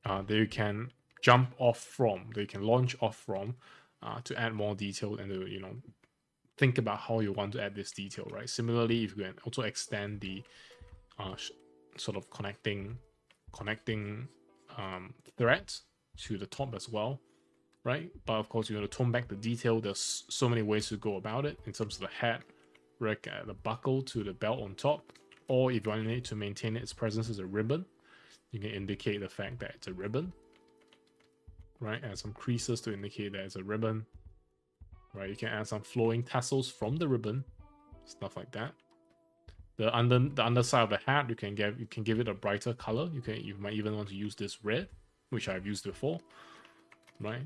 that you can jump off from, that you can launch off from, to add more detail and to, think about how you want to add this detail, right? Similarly, if you can also extend the sort of connecting threads to the top as well, right? But of course, you want to tone back the detail. There's so many ways to go about it in terms of the hat, right? The buckle to the belt on top, or if you want it to maintain its presence as a ribbon, you can indicate the fact that it's a ribbon, right? Add some creases to indicate that it's a ribbon, right? You can add some flowing tassels from the ribbon, stuff like that. The underside of the hat, you can give it a brighter color. You might even want to use this red, which I've used before, right?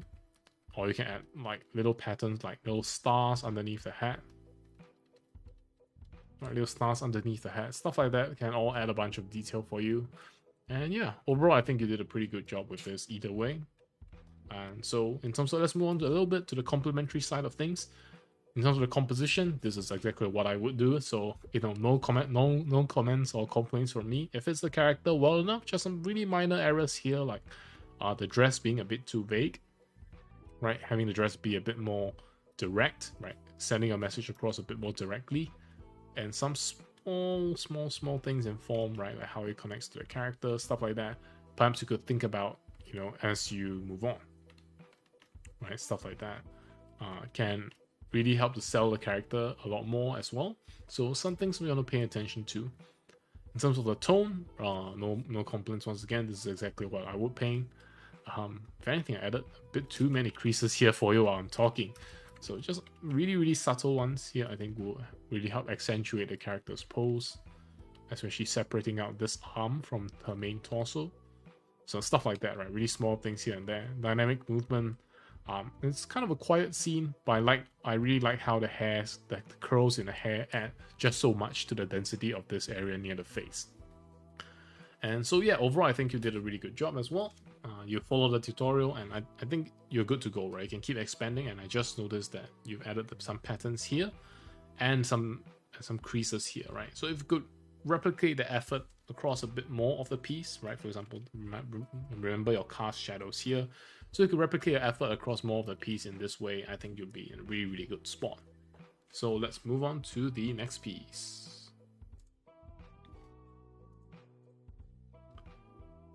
Or you can add like little patterns, like little stars underneath the hat, right? Little stars underneath the hat, stuff like that can all add a bunch of detail for you. And yeah, overall, I think you did a pretty good job with this either way. And so in terms of, let's move on to a little bit to the complementary side of things. In terms of the composition, this is exactly what I would do. So, no comments or complaints from me. If it's the character well enough, just some really minor errors here, like the dress being a bit too vague, right? Having the dress be a bit more direct, right? sending a message across a bit more directly, and some small things in form, right, like how it connects to the character, stuff like that. Perhaps you could think about, as you move on, right, stuff like that can really help to sell the character a lot more as well. So some things we want to pay attention to. In terms of the tone, no complaints once again. This is exactly what I would paint. If anything, I added a bit too many creases here for you while I'm talking. So just really subtle ones here, I think will really help accentuate the character's pose, especially separating out this arm from her main torso. So stuff like that, right? Really small things here and there. Dynamic movement. It's kind of a quiet scene, but I really like how the curls in the hair add just so much to the density of this area near the face. And so yeah, overall I think you did a really good job as well. You follow the tutorial, and I think you're good to go, right? You can keep expanding, and I just noticed that you've added some patterns here and some creases here, right? So if you could replicate the effort across a bit more of the piece, right? For example, remember your cast shadows here. So you could replicate your effort across more of the piece in this way. I think you'll be in a really good spot. So let's move on to the next piece.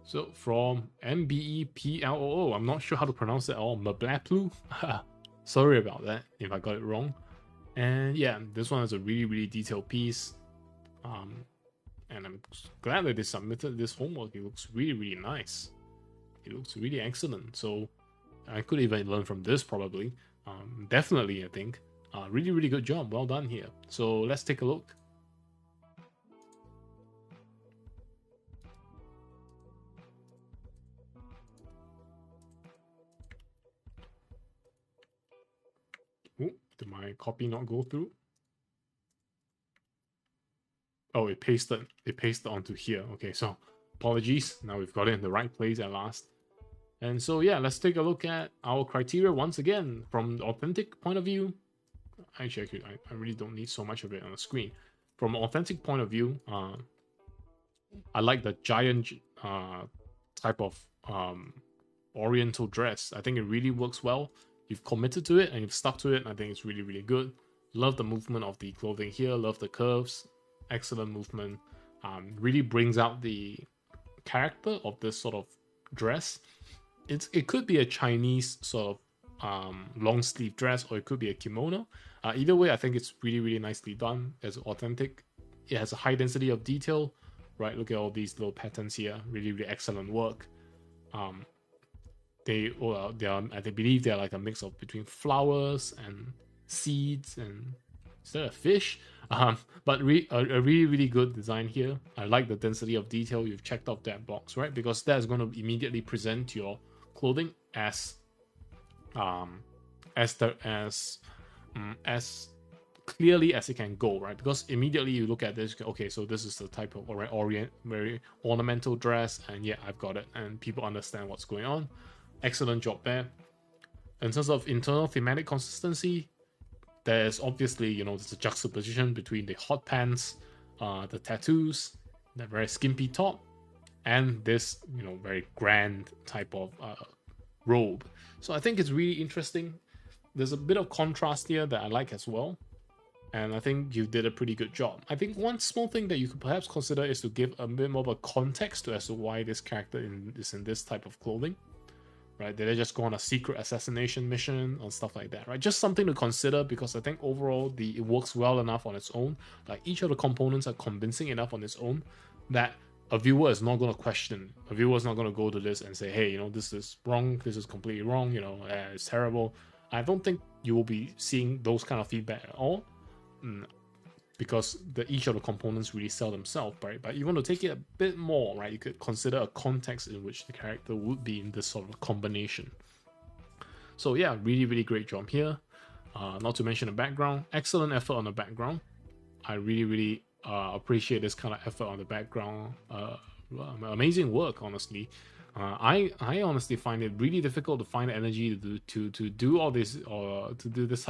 So from MBEPLOO, I'm not sure how to pronounce it all, Mblaplu. Sorry about that if I got it wrong. And yeah, this one is a really detailed piece. And I'm glad that they submitted this homework. It looks really nice. It looks really excellent. So I could even learn from this probably. Definitely, I think. Really good job. Well done here. So let's take a look. Ooh, did my copy not go through? Oh, it pasted onto here. Okay, so apologies. Now we've got it in the right place at last. And so yeah, let's take a look at our criteria once again from the authentic point of view. Actually, I really don't need so much of it on the screen. From an authentic point of view, I like the giant type of oriental dress. I think it really works well. You've committed to it and you've stuck to it. I think it's really good. Love the movement of the clothing here. Love the curves. Excellent movement. Really brings out the character of this sort of dress. It could be a Chinese sort of long sleeve dress, or it could be a kimono. Either way, I think it's really nicely done. It's authentic. It has a high density of detail. Right, look at all these little patterns here. Really excellent work. I believe they're like a mix of between flowers and seeds and is that a fish? But a really good design here. I like the density of detail. You've checked off that box, right? Because that's going to immediately present your clothing as clearly as it can go, right? Because immediately you look at this, okay, so this is the type of very ornamental dress, and yeah, I've got it, and people understand what's going on. Excellent job there. In terms of internal thematic consistency, there's obviously, there's a juxtaposition between the hot pants, the tattoos, the very skimpy top, and this, very grand type of robe. So I think it's really interesting. There's a bit of contrast here that I like as well. And I think you did a pretty good job. I think one small thing that you could perhaps consider is to give a bit more of a context as to why this character is in this type of clothing. Right? Did they just go on a secret assassination mission or stuff like that? Right? Just something to consider, because I think overall it works well enough on its own. Like each of the components are convincing enough on its own that a viewer is not going to question. A viewer is not going to go to this and say, hey, this is wrong. This is completely wrong. It's terrible. I don't think you will be seeing those kind of feedback at all. Because each of the components really sell themselves, right? But you want to take it a bit more, right? You could consider a context in which the character would be in this sort of combination. So yeah, really great job here. Not to mention the background. Excellent effort on the background. I really appreciate this kind of effort on the background. Amazing work, honestly. I honestly find it really difficult to find energy to do all this, or to do this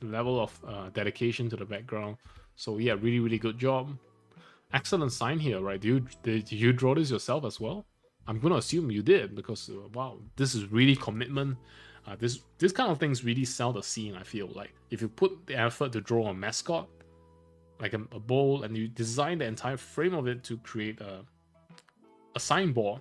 level of dedication to the background. So yeah, really good job. Excellent sign here, right? Did you draw this yourself as well? I'm gonna assume you did, because wow, this is really commitment. This kind of things really sell the scene. I feel like if you put the effort to draw a mascot, like a bowl, and you design the entire frame of it to create a signboard,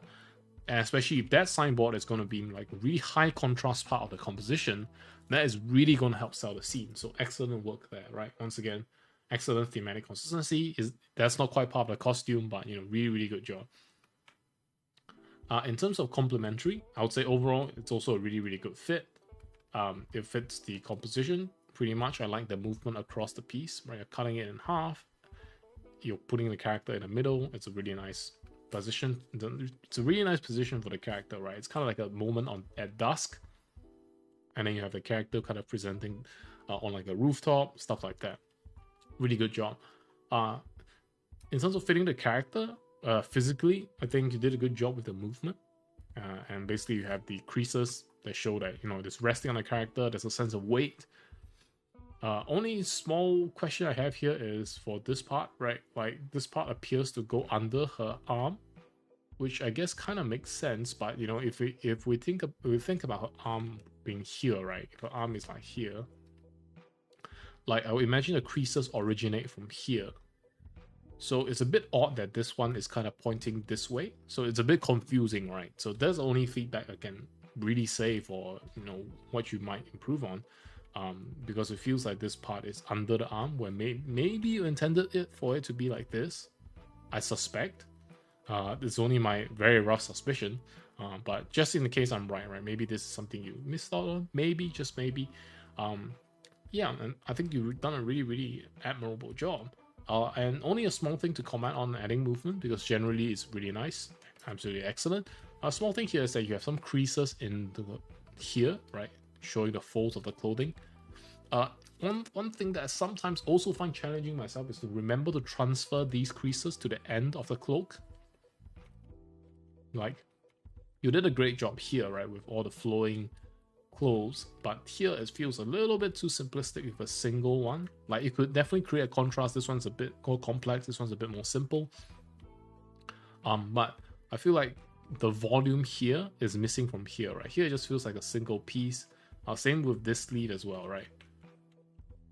and especially if that signboard is going to be like a really high contrast part of the composition, that is really going to help sell the scene. So excellent work there, right? Once again, excellent thematic consistency. That's not quite part of the costume, but really good job. In terms of complementary, I would say overall it's also a really good fit. It fits the composition pretty much. I like the movement across the piece, right? You're cutting it in half, you're putting the character in the middle. It's a really nice position. It's a really nice position for the character, right? It's kind of like a moment at dusk, and then you have the character kind of presenting on like a rooftop, stuff like that. Really good job. In terms of fitting the character physically, I think you did a good job with the movement. And basically you have the creases that show that there's resting on the character, there's a sense of weight. Only small question I have here is for this part, right? Like this part appears to go under her arm, which I guess kind of makes sense. But if we think about her arm being here, right? If her arm is like here, like I would imagine the creases originate from here. So it's a bit odd that this one is kind of pointing this way. So it's a bit confusing, right? So that's the only feedback I can really say for what you might improve on. Because it feels like this part is under the arm, where maybe you intended it for it to be like this. I suspect. It's only my very rough suspicion. But just in the case I'm right? Maybe this is something you missed out on. Maybe, just maybe. Yeah, and I think you've done a really admirable job. And only a small thing to comment on adding movement, because generally it's really nice, absolutely excellent. A small thing here is that you have some creases here, right, showing the folds of the clothing. One thing that I sometimes also find challenging myself is to remember to transfer these creases to the end of the cloak. Like, you did a great job here, right, with all the flowing clothes, but here it feels a little bit too simplistic with a single one. Like, you could definitely create a contrast. This one's a bit more complex, this one's a bit more simple. But I feel like the volume here is missing from here, right? Here it just feels like a single piece. Same with this sleeve as well, right?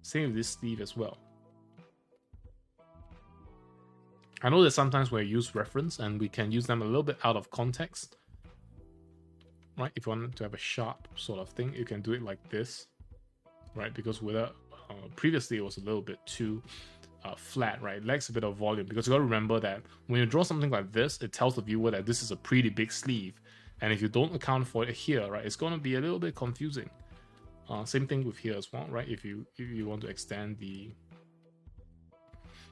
Same with this sleeve as well. I know that sometimes we use reference and we can use them a little bit out of context, right? If you want to have a sharp sort of thing, you can do it like this, right? Because without previously it was a little bit too flat, right? It lacks a bit of volume, because you got to remember that when you draw something like this, it tells the viewer that this is a pretty big sleeve, and if you don't account for it here, right, it's going to be a little bit confusing. Same thing with here as well, right? If you want to extend the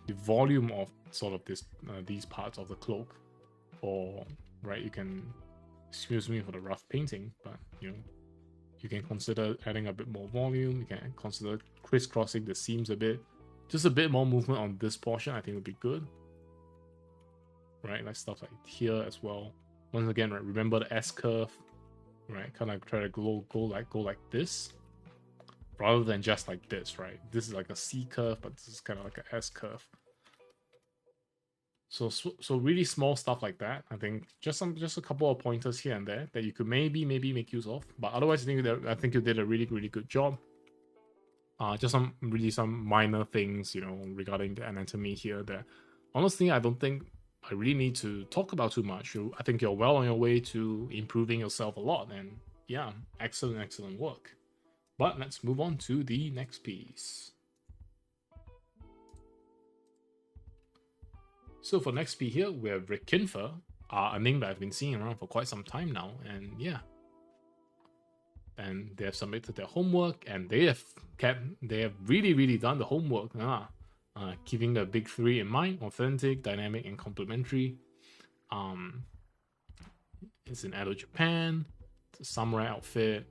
volume of sort of these parts of the cloak, or right, you can, excuse me for the rough painting, but you can consider adding a bit more volume. You can consider crisscrossing the seams a bit. Just a bit more movement on this portion, I think would be good. Right, like stuff like here as well. Once again, right, remember the S curve, right? Kind of try to go like this, rather than just like this, right? This is like a C curve, but this is kind of like an S curve. So really small stuff like that. I think just a couple of pointers here and there that you could maybe make use of. But otherwise, I think you did a really good job. Just some minor things, regarding the anatomy here that honestly I don't think I really need to talk about too much. I think you're well on your way to improving yourself a lot, and yeah, excellent work. But let's move on to the next piece. So for next piece here, we have Rick Kinfer, a name that I've been seeing around for quite some time now, and yeah. And they have submitted their homework, and they have really done the homework. Keeping the big three in mind: authentic, dynamic, and complementary. It's in Edo, Japan. It's a samurai outfit.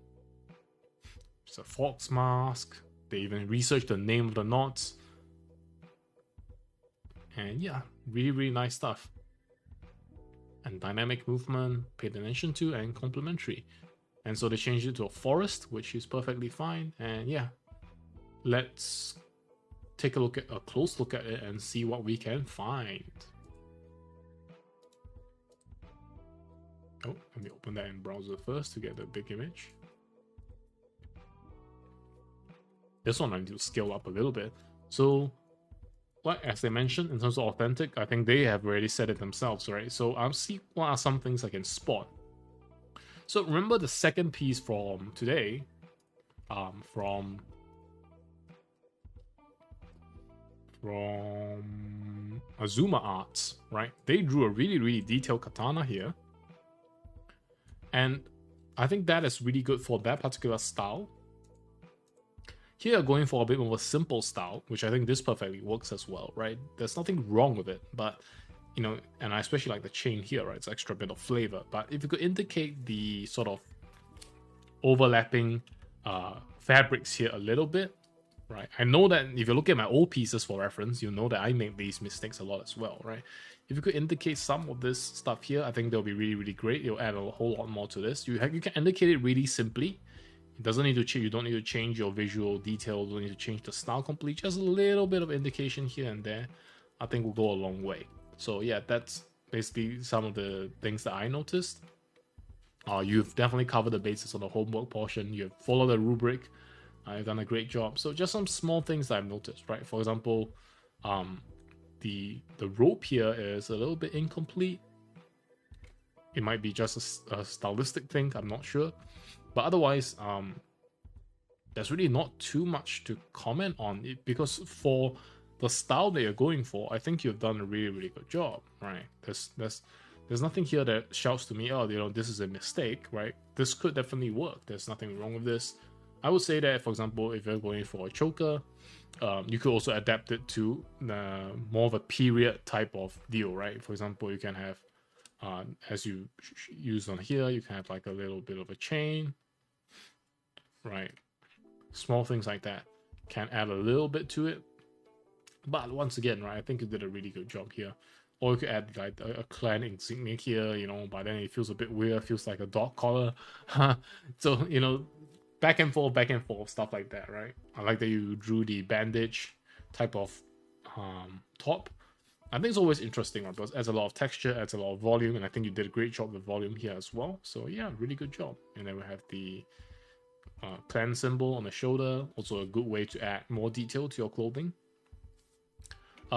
It's a fox mask. They even researched the name of the knots. And yeah, really nice stuff. And dynamic movement, paid attention to, and complementary. And so they changed it to a forest, which is perfectly fine. And yeah, let's take a close look at it and see what we can find. Oh, let me open that in browser first to get the big image. This one I need to scale up a little bit. So, like as they mentioned, in terms of authentic, I think they have already said it themselves, right? So I'll see what are some things I can spot. So remember the second piece from today, from Azuma Arts, right? They drew a really detailed katana here, and I think that is really good for that particular style. Here, going for a bit more of a simple style, which I think this perfectly works as well, right? There's nothing wrong with it, but you know, and I especially like the chain here, right? It's extra bit of flavor. But if you could indicate the sort of overlapping fabrics here a little bit, right? I know that if you look at my old pieces for reference, you know that I make these mistakes a lot as well, right? If you could indicate some of this stuff here, I think that'll be really great. It'll add a whole lot more to this. You can indicate it really simply. It doesn't need to change. You don't need to change your visual detail. You don't need to change the style completely. Just a little bit of indication here and there, I think will go a long way. So yeah, that's basically some of the things that I noticed. You've definitely covered the basis on the homework portion. You've followed the rubric. You've done a great job. So just some small things that I've noticed, right? For example, the rope here is a little bit incomplete. It might be just a stylistic thing. I'm not sure. But otherwise, there's really not too much to comment on it, because for the style that you're going for, I think you've done a really good job, right? There's nothing here that shouts to me, oh, you know, this is a mistake, right? This could definitely work. There's nothing wrong with this. I would say that, for example, if you're going for a choker, you could also adapt it to more of a period type of deal, right? For example, you can have, as you use on here, you can have like a little bit of a chain, right? Small things like that can add a little bit to it. But once again, right, I think you did a really good job here. Or you could add like a clan insignia here, you know, but then it feels a bit weird, feels like a dog collar. So, you know, back and forth, stuff like that, right? I like that you drew the bandage type of top. I think it's always interesting, right? Because it adds a lot of texture, adds a lot of volume, and I think you did a great job with volume here as well. So yeah, really good job. And then we have the clan symbol on the shoulder, also a good way to add more detail to your clothing.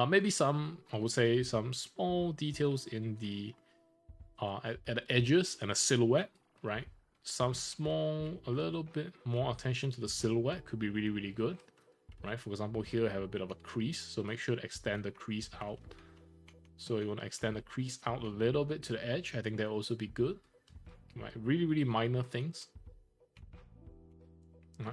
Maybe some, I would say, some small details in the at the edges and a silhouette, right? Some small, a little bit more attention to the silhouette could be really good, right? For example, here I have a bit of a crease, so make sure to extend the crease out. So you want to extend the crease out a little bit to the edge. I think that will also be good, right? Really minor things.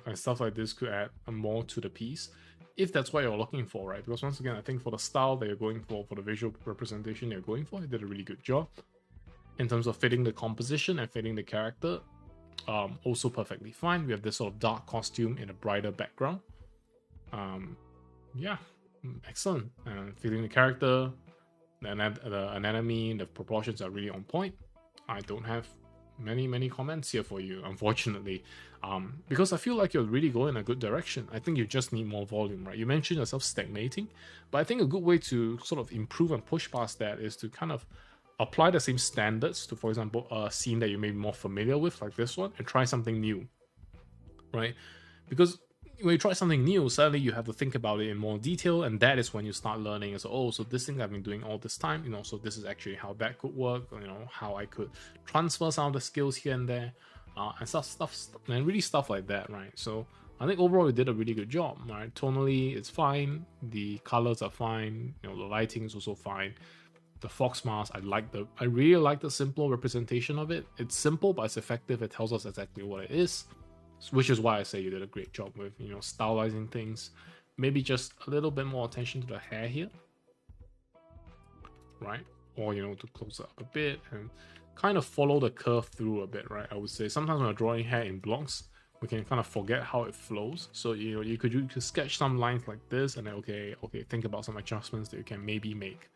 And stuff like this could add more to the piece, if that's what you're looking for, right? Because once again, I think for the style that you're going for the visual representation you're going for, you did a really good job. In terms of fitting the composition and fitting the character, also perfectly fine. We have this sort of dark costume in a brighter background. Yeah, excellent. Fitting the character, the anatomy, the proportions are really on point. I don't have many comments here for you, unfortunately, because I feel like you're really going in a good direction. I think you just need more volume, right? You mentioned yourself stagnating, but I think a good way to sort of improve and push past that is to kind of apply the same standards to, for example, a scene that you may be more familiar with, like this one, and try something new, right? Because when you try something new, suddenly you have to think about it in more detail, and that is when you start learning. So, oh, so this thing I've been doing all this time, you know, so this is actually how that could work, you know, how I could transfer some of the skills here and there, and stuff, and really stuff like that, right? So I think overall you did a really good job, right? Tonally, it's fine. The colors are fine. You know, the lighting is also fine. The fox mask, I really like the simple representation of it. It's simple, but it's effective. It tells us exactly what it is, which is why I say you did a great job with, you know, stylizing things. Maybe just a little bit more attention to the hair here, right? Or, you know, to close it up a bit and kind of follow the curve through a bit, right? I would say sometimes when we're drawing hair in blocks, we can kind of forget how it flows. So, you know, you could sketch some lines like this, and then okay, think about some adjustments that you can maybe make.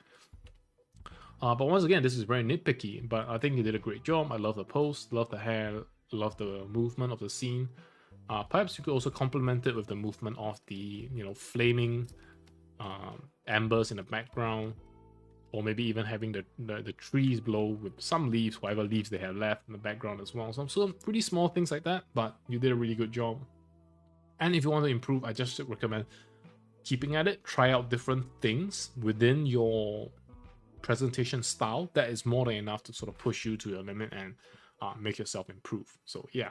But once again, this is very nitpicky, but I think you did a great job. I love the pose, love the hair, love the movement of the scene. Perhaps you could also complement it with the movement of the, you know, flaming embers in the background, or maybe even having the trees blow with some leaves, whatever leaves they have left in the background as well. So pretty small things like that, but you did a really good job. And if you want to improve, I just recommend keeping at it. Try out different things within your presentation style. That is more than enough to sort of push you to your limit and make yourself improve. So yeah,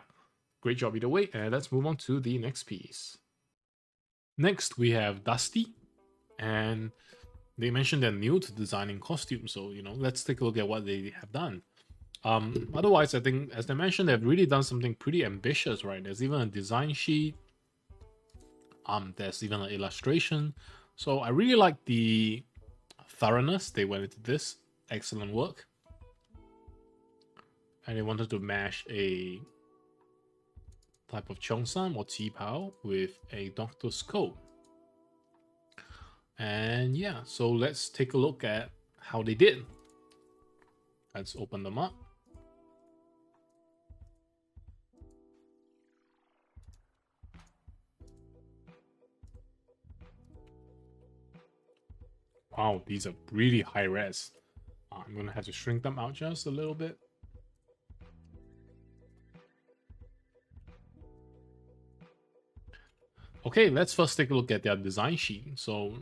great job either way. And let's move on to the next piece. Next, we have Dusty, and they mentioned they're new to designing costumes. So, let's take a look at what they have done. Otherwise, I think, as they mentioned, they've really done something pretty ambitious, right? There's even a design sheet. There's even an illustration. So I really like the thoroughness they went into this. Excellent work. And they wanted to mash a type of cheongsam or qipao with a doctor's coat. And yeah, so let's take a look at how they did. Let's open them up. Wow, these are really high res. I'm gonna have to shrink them out just a little bit. Okay, let's first take a look at their design sheet. So,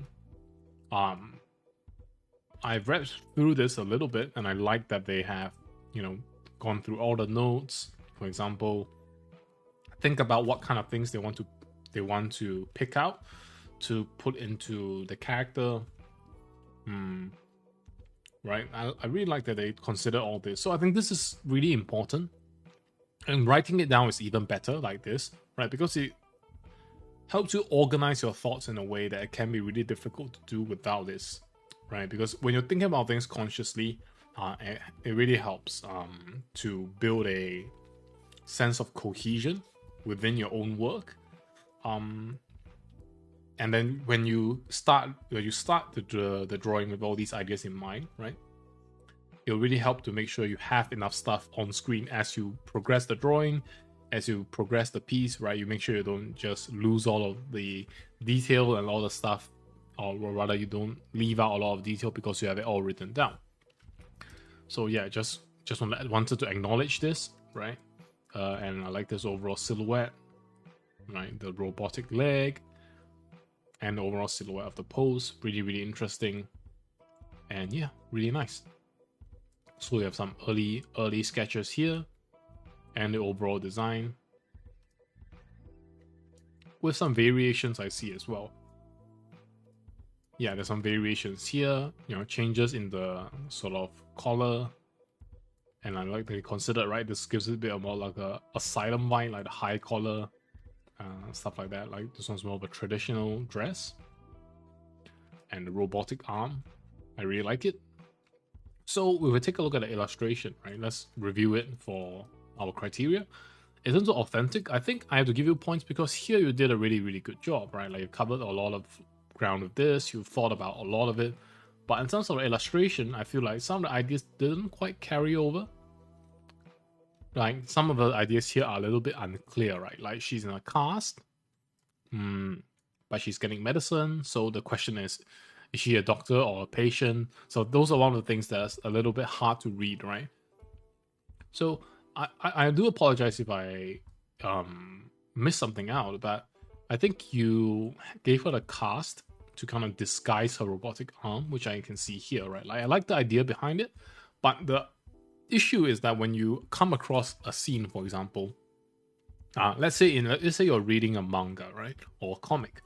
I've read through this a little bit, and I like that they have, gone through all the notes. For example, think about what kind of things they want to pick out to put into the character. Right, I really like that they consider all this. So I think this is really important, and writing it down is even better like this, right? Because it helps you organize your thoughts in a way that it can be really difficult to do without this, right? Because when you're thinking about things consciously, it really helps to build a sense of cohesion within your own work. And then when you start the drawing with all these ideas in mind, right? It'll really help to make sure you have enough stuff on screen as you progress the drawing, as you progress the piece, right? You make sure you don't just lose all of the detail and all the stuff, or rather you don't leave out a lot of detail because you have it all written down. So yeah, just wanted to acknowledge this, right? And I like this overall silhouette, right? The robotic leg and the overall silhouette of the pose, really, really interesting. And yeah, really nice. So we have some early sketches here, and the overall design with some variations I see as well. Yeah, there's some variations here, changes in the sort of collar. And I like they considered, right? This gives it a bit more like a asylum vibe, like the high collar, stuff like that. Like this one's more of a traditional dress. And the robotic arm, I really like it. So we will take a look at the illustration, right? Let's review it for our criteria. In terms of authentic, I think I have to give you points because here you did a really, really good job, right? Like you covered a lot of ground with this, you thought about a lot of it. But in terms of illustration, I feel like some of the ideas didn't quite carry over. Like some of the ideas here are a little bit unclear, right? Like she's in a cast, but she's getting medicine. So the question is she a doctor or a patient? So those are one of the things that's a little bit hard to read, right? So I do apologize if I missed something out, but I think you gave her the cast to kind of disguise her robotic arm, which I can see here, right? Like I like the idea behind it, but the issue is that when you come across a scene, for example, let's say you're reading a manga, right, or a comic.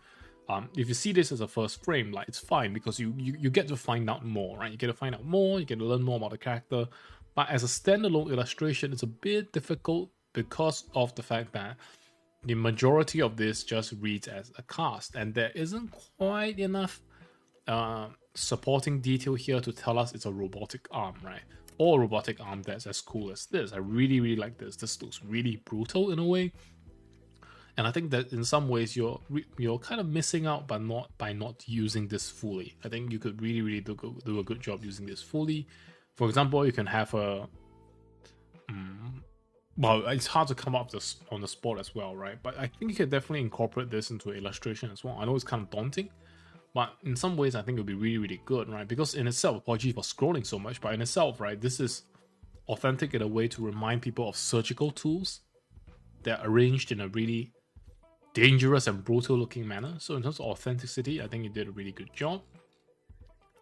If you see this as a first frame, like it's fine because you get to find out more, right? You get to find out more, you get to learn more about the character. But as a standalone illustration, it's a bit difficult because of the fact that the majority of this just reads as a cast, and there isn't quite enough supporting detail here to tell us it's a robotic arm, right? Or a robotic arm that's as cool as this. I really, really like this. This looks really brutal in a way. And I think that in some ways you're kind of missing out by not using this fully. I think you could really, really do a good job using this fully. For example, you can have a well, it's hard to come up this on the spot as well, right? But I think you can definitely incorporate this into illustration as well. I know it's kind of daunting, but in some ways I think it'll be really, really good, right? Because in itself, apologies for scrolling so much, but in itself, right, this is authentic in a way to remind people of surgical tools. They're arranged in a really dangerous and brutal looking manner. So in terms of authenticity, I think you did a really good job.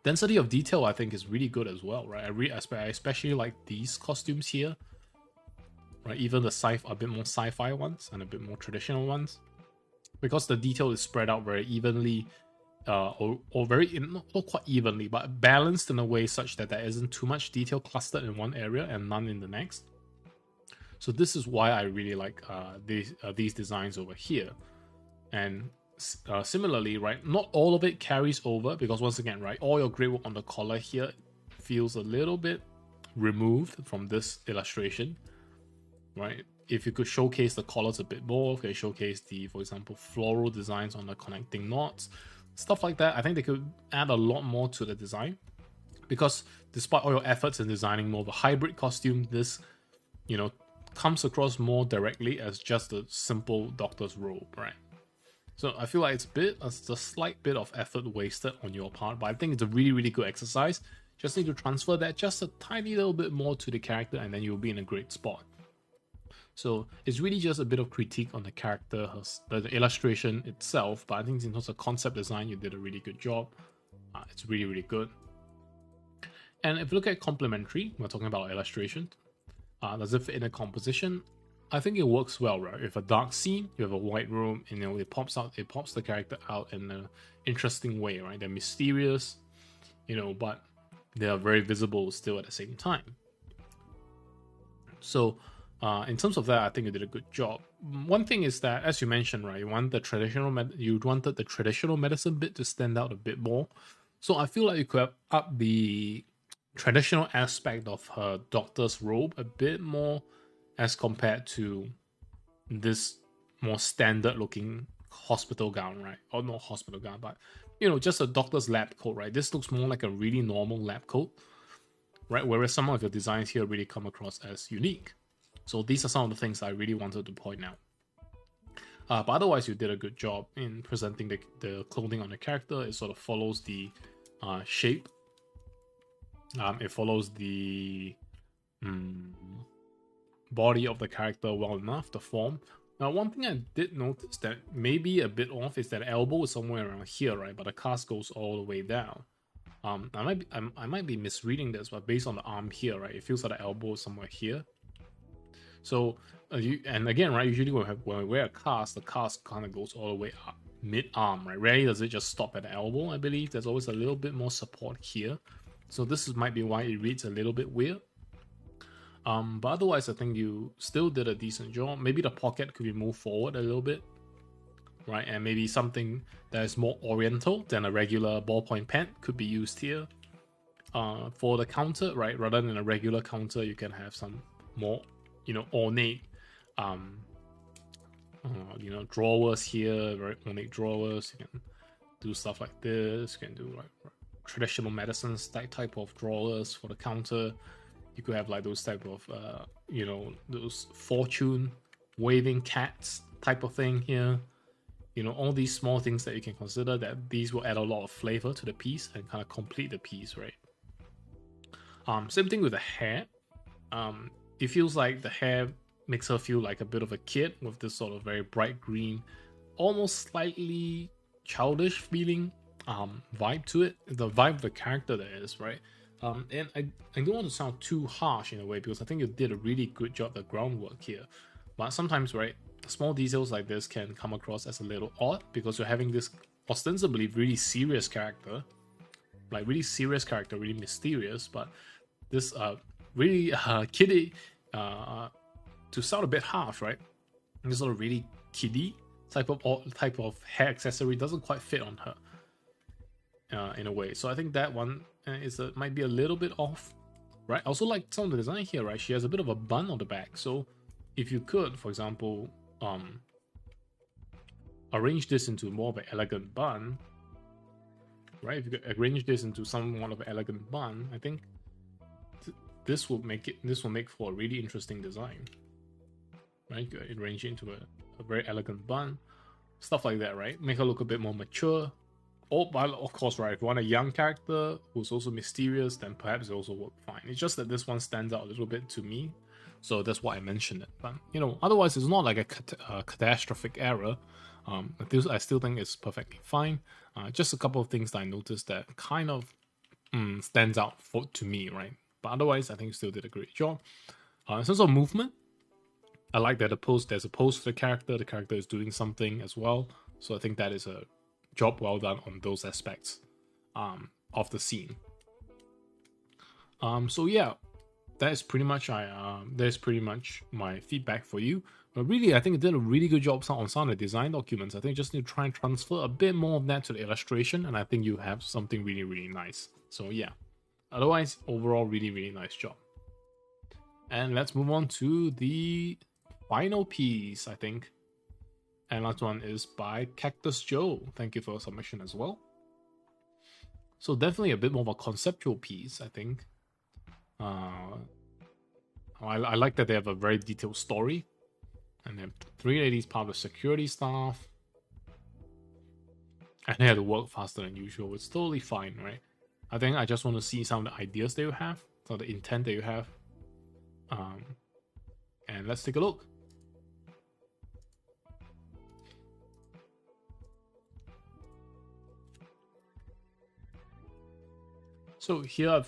Density of detail, I think, is really good as well, right? I especially like these costumes here, right? Even the a bit more sci-fi ones and a bit more traditional ones, because the detail is spread out very evenly, or very not quite evenly, but balanced in a way such that there isn't too much detail clustered in one area and none in the next. So this is why I really like these designs over here. And similarly, right, not all of it carries over, because once again, right, all your great work on the collar here feels a little bit removed from this illustration, right? If you could showcase the collars a bit more, if you showcase the, for example, floral designs on the connecting knots, stuff like that, I think they could add a lot more to the design. Because despite all your efforts in designing more of a hybrid costume, this, you know, comes across more directly as just a simple doctor's robe, right? So I feel like it's a slight bit of effort wasted on your part, but I think it's a really, really good exercise. Just need to transfer that just a tiny little bit more to the character, and then you'll be in a great spot. So it's really just a bit of critique on the character, the illustration itself, but I think in terms of concept design, you did a really good job. It's really, really good. And if you look at complementary, we're talking about illustration. Does it fit in a composition? I think it works well, right? If a dark scene, you have a white room, and it pops the character out in an interesting way, right? They're mysterious, but they are very visible still at the same time. So, in terms of that, I think you did a good job. One thing is that, as you mentioned, right, you wanted the traditional medicine bit to stand out a bit more. So I feel like you could have upped the traditional aspect of her doctor's robe a bit more as compared to this more standard looking hospital gown, right? Or not hospital gown, but just a doctor's lab coat, right? This looks more like a really normal lab coat, right? Whereas some of your designs here really come across as unique. So these are some of the things I really wanted to point out. But otherwise, you did a good job in presenting the clothing on the character. It sort of follows the shape. It follows the body of the character well enough, the form. Now, one thing I did notice that maybe a bit off is that elbow is somewhere around here, right? But the cast goes all the way down. I might be misreading this, but based on the arm here, right, it feels like the elbow is somewhere here. So, and again, right, usually when we wear a cast, the cast kind of goes all the way up mid-arm, right? Rarely does it just stop at the elbow, I believe. There's always a little bit more support here. So this might be why it reads a little bit weird. But otherwise, I think you still did a decent job. Maybe the pocket could be moved forward a little bit, right? And maybe something that is more oriental than a regular ballpoint pen could be used here. For the counter, right? Rather than a regular counter, you can have some more, ornate, drawers here, very ornate drawers. You can do stuff like this. You can do like traditional medicines, that type of drawers for the counter. You could have like those type of, those fortune waving cats type of thing here. All these small things that you can consider, that these will add a lot of flavor to the piece and kind of complete the piece, right? Same thing with the hair. It feels like the hair makes her feel like a bit of a kid with this sort of very bright green, almost slightly childish feeling vibe to it. The vibe of the character that is, right? And I don't want to sound too harsh in a way, because I think you did a really good job the groundwork here. But sometimes, right, small details like this can come across as a little odd, because you're having this ostensibly really serious character, really mysterious, but this really kiddie, to sound a bit harsh, right? This sort of really kiddie type of hair accessory doesn't quite fit on her in a way. So I think that one might be a little bit off, right? I also like some of the design here, right? She has a bit of a bun on the back. So if you could, for example, arrange this into more of an elegant bun, right? If you could arrange this into somewhat of an elegant bun, I think this will make for a really interesting design, right? You could arrange it into a very elegant bun, stuff like that, right? Make her look a bit more mature. Oh, but of course, right, if you want a young character who's also mysterious, then perhaps it also work fine. It's just that this one stands out a little bit to me, So that's why I mentioned it. But otherwise it's not like a catastrophic error. I still think it's perfectly fine. Just a couple of things that I noticed that kind of stands out to me, right? But otherwise, I think you still did a great job. In terms of movement, I like that there's a pose for the character. The character is doing something as well. So I think that is a job well done on those aspects of the scene. So yeah, that's pretty much my feedback for you. But really, I think it did a really good job on some of the design documents. I think you just need to try and transfer a bit more of that to the illustration, and I think you have something really, really nice. So yeah, otherwise, overall, really, really nice job. And let's move on to the final piece, I think. And last one is by Cactus Joe. Thank you for your submission as well. So definitely a bit more of a conceptual piece, I think. I like that they have a very detailed story. And they have 3 ladies part of the security staff. And they had to work faster than usual. It's totally fine, right? I think I just want to see some of the ideas that you have, some of the intent that you have. And let's take a look. So here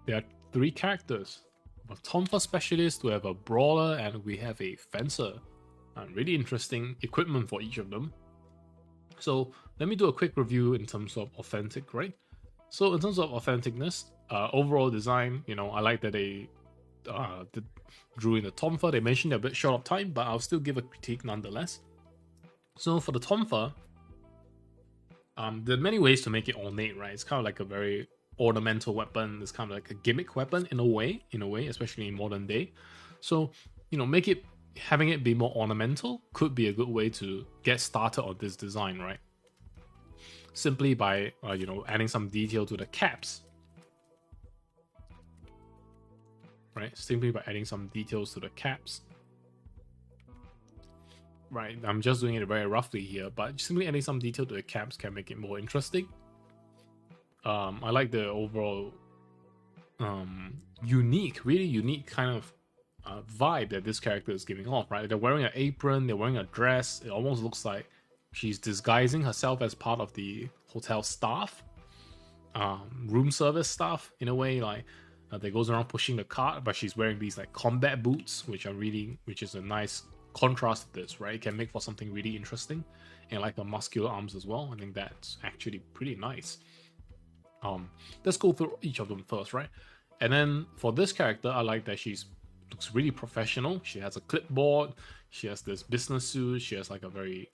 there are 3 characters. We have a Tonfa specialist, we have a brawler, and we have a fencer. Really interesting equipment for each of them. So let me do a quick review in terms of authentic, right? So in terms of authenticness, overall design, I like that they drew in the Tonfa. They mentioned they're a bit short of time, but I'll still give a critique nonetheless. So for the Tonfa, there are many ways to make it ornate, right? It's kind of like a very ornamental weapon. It's kind of like a gimmick weapon in a way, especially in modern day. So, having it be more ornamental could be a good way to get started on this design, right? Simply by, adding some detail to the caps. Right? Simply by adding some details to the caps. Right, I'm just doing it very roughly here, but simply adding some detail to the caps can make it more interesting. I like the overall really unique kind of vibe that this character is giving off, right? They're wearing an apron, they're wearing a dress. It almost looks like she's disguising herself as part of the hotel staff, room service staff, in a way, like that goes around pushing the cart, but she's wearing these like combat boots, which is a nice contrast to this, right? It can make for something really interesting, and like the muscular arms as well. I think that's actually pretty nice. Let's go through each of them first, right? And then for this character, I like that looks really professional. She has a clipboard, she has this business suit, she has like a very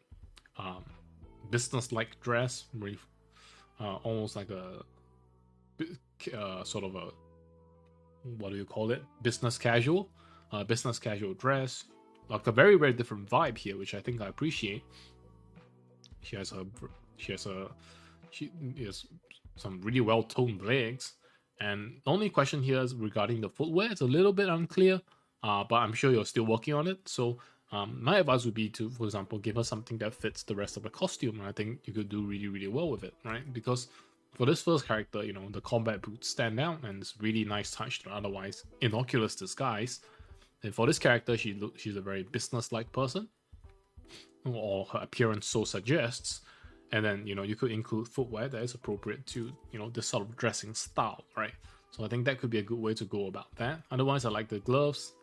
business-like dress, really, almost like a sort of a, what do you call it? Business casual dress. Like a very, very different vibe here, which I think I appreciate. She has some really well-toned legs. And the only question here is regarding the footwear. It's a little bit unclear, but I'm sure you're still working on it. So my advice would be to, for example, give her something that fits the rest of the costume. And I think you could do really, really well with it, right? Because for this first character, the combat boots stand out, and it's really nice touch to otherwise innocuous disguise. And for this character, she's a very business-like person, or her appearance so suggests. And then, you could include footwear that is appropriate to, this sort of dressing style, right? So I think that could be a good way to go about that. Otherwise, I like the gloves.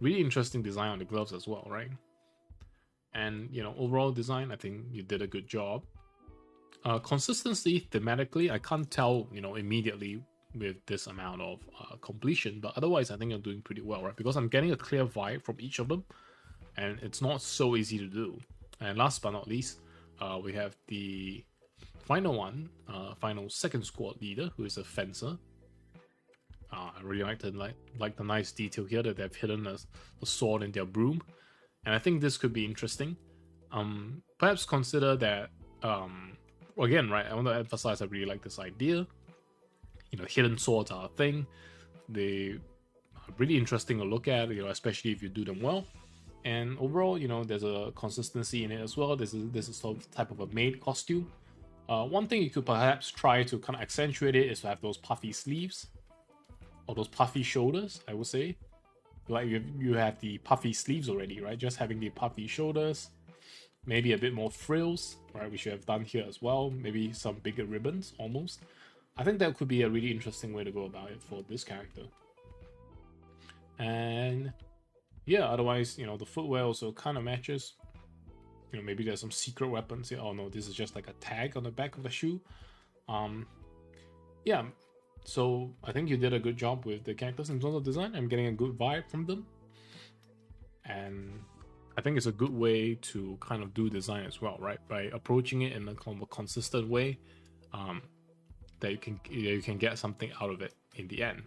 Really interesting design on the gloves as well, right? And, overall design, I think you did a good job. Consistency, thematically, I can't tell, immediately with this amount of completion. But otherwise, I think you're doing pretty well, right? Because I'm getting a clear vibe from each of them. And it's not so easy to do. And last but not least, we have the final second squad leader, who is a fencer. I really like the nice detail here that they've hidden a sword in their broom, and I think this could be interesting. Perhaps consider that. Again, right? I want to emphasize I really like this idea. Hidden swords are a thing. They are really interesting to look at. Especially if you do them well. And overall, there's a consistency in it as well. This is sort of type of a maid costume. One thing you could perhaps try to kind of accentuate it is to have those puffy sleeves, or those puffy shoulders, I would say. Like you have the puffy sleeves already, right? Just having the puffy shoulders, maybe a bit more frills, right? We should have done here as well. Maybe some bigger ribbons almost. I think that could be a really interesting way to go about it for this character. And yeah, otherwise, the footwear also kind of matches. Maybe there's some secret weapons here. Oh no, this is just like a tag on the back of the shoe. Yeah, so I think you did a good job with the characters in terms of design. I'm getting a good vibe from them. And I think it's a good way to kind of do design as well, right? By approaching it in a kind of a consistent way, that you can get something out of it in the end.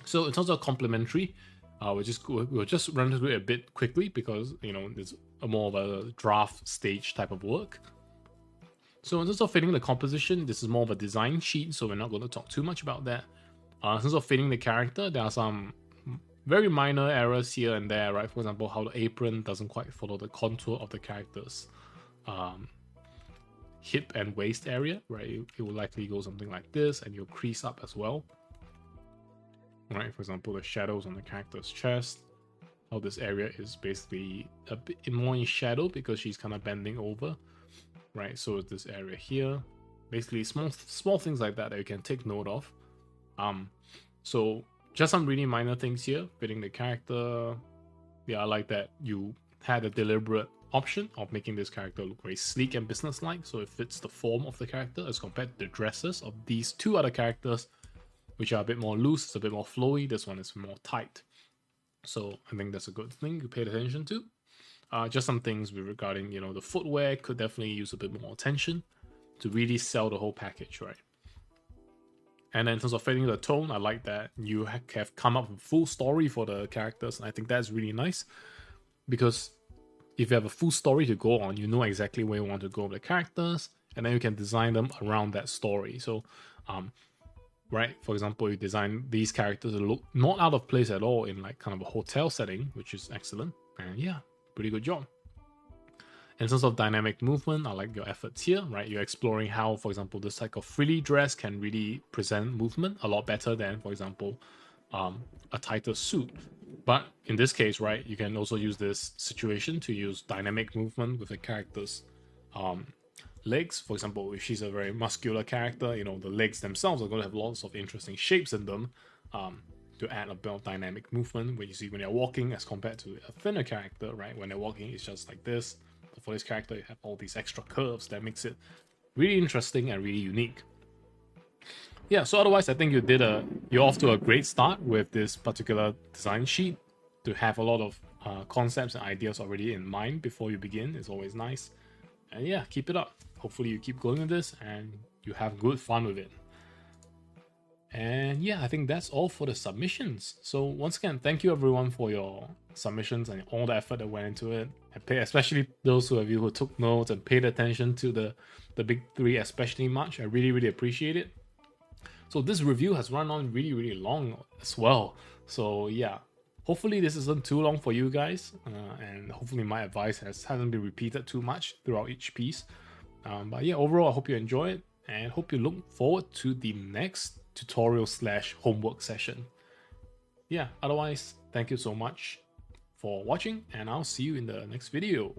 So in terms of complementary, we'll just run through it a bit quickly because there's more of a draft stage type of work. So in terms of fitting the composition, this is more of a design sheet, so we're not going to talk too much about that. In terms of fitting the character, there are some very minor errors here and there, right? For example, how the apron doesn't quite follow the contour of the character's hip and waist area, right? It will likely go something like this, and you'll crease up as well. Right, for example, the shadows on the character's chest, how this area is basically a bit more in shadow because she's kind of bending over, right? So is this area here, basically small things like that you can take note of. So just some really minor things here, fitting the character. Yeah, I like that you had a deliberate option of making this character look very sleek and businesslike, so it fits the form of the character as compared to the dresses of these two other characters, which are a bit more loose, it's a bit more flowy. This one is more tight. So I think that's a good thing you paid attention to. Just some things regarding, the footwear could definitely use a bit more attention to really sell the whole package, right? And then in terms of fitting the tone, I like that you have come up with a full story for the characters, and I think that's really nice because if you have a full story to go on, you know exactly where you want to go with the characters, and then you can design them around that story. So, right, for example, you design these characters to look not out of place at all in like kind of a hotel setting, which is excellent. And yeah, pretty good job. In terms of dynamic movement, I like your efforts here, right? You're exploring how, for example, this type of frilly dress can really present movement a lot better than, for example, a tighter suit. But in this case, right, you can also use this situation to use dynamic movement with the character's legs. For example, if she's a very muscular character, the legs themselves are going to have lots of interesting shapes in them to add a bit of dynamic movement when they're walking as compared to a thinner character, right? When they're walking, it's just like this. But for this character, you have all these extra curves that makes it really interesting and really unique. Yeah, so otherwise, I think you're off to a great start with this particular design sheet. To have a lot of concepts and ideas already in mind before you begin is always nice. And yeah, keep it up. Hopefully you keep going with this and you have good fun with it. And yeah, I think that's all for the submissions. So once again, thank you everyone for your submissions and all the effort that went into it. Especially those of you who took notes and paid attention to the big three especially much. I really, really appreciate it. So this review has run on really, really long as well. So yeah, hopefully this isn't too long for you guys. And hopefully my advice hasn't been repeated too much throughout each piece. But yeah, overall, I hope you enjoy it and hope you look forward to the next tutorial/homework session. Yeah, otherwise, thank you so much for watching and I'll see you in the next video.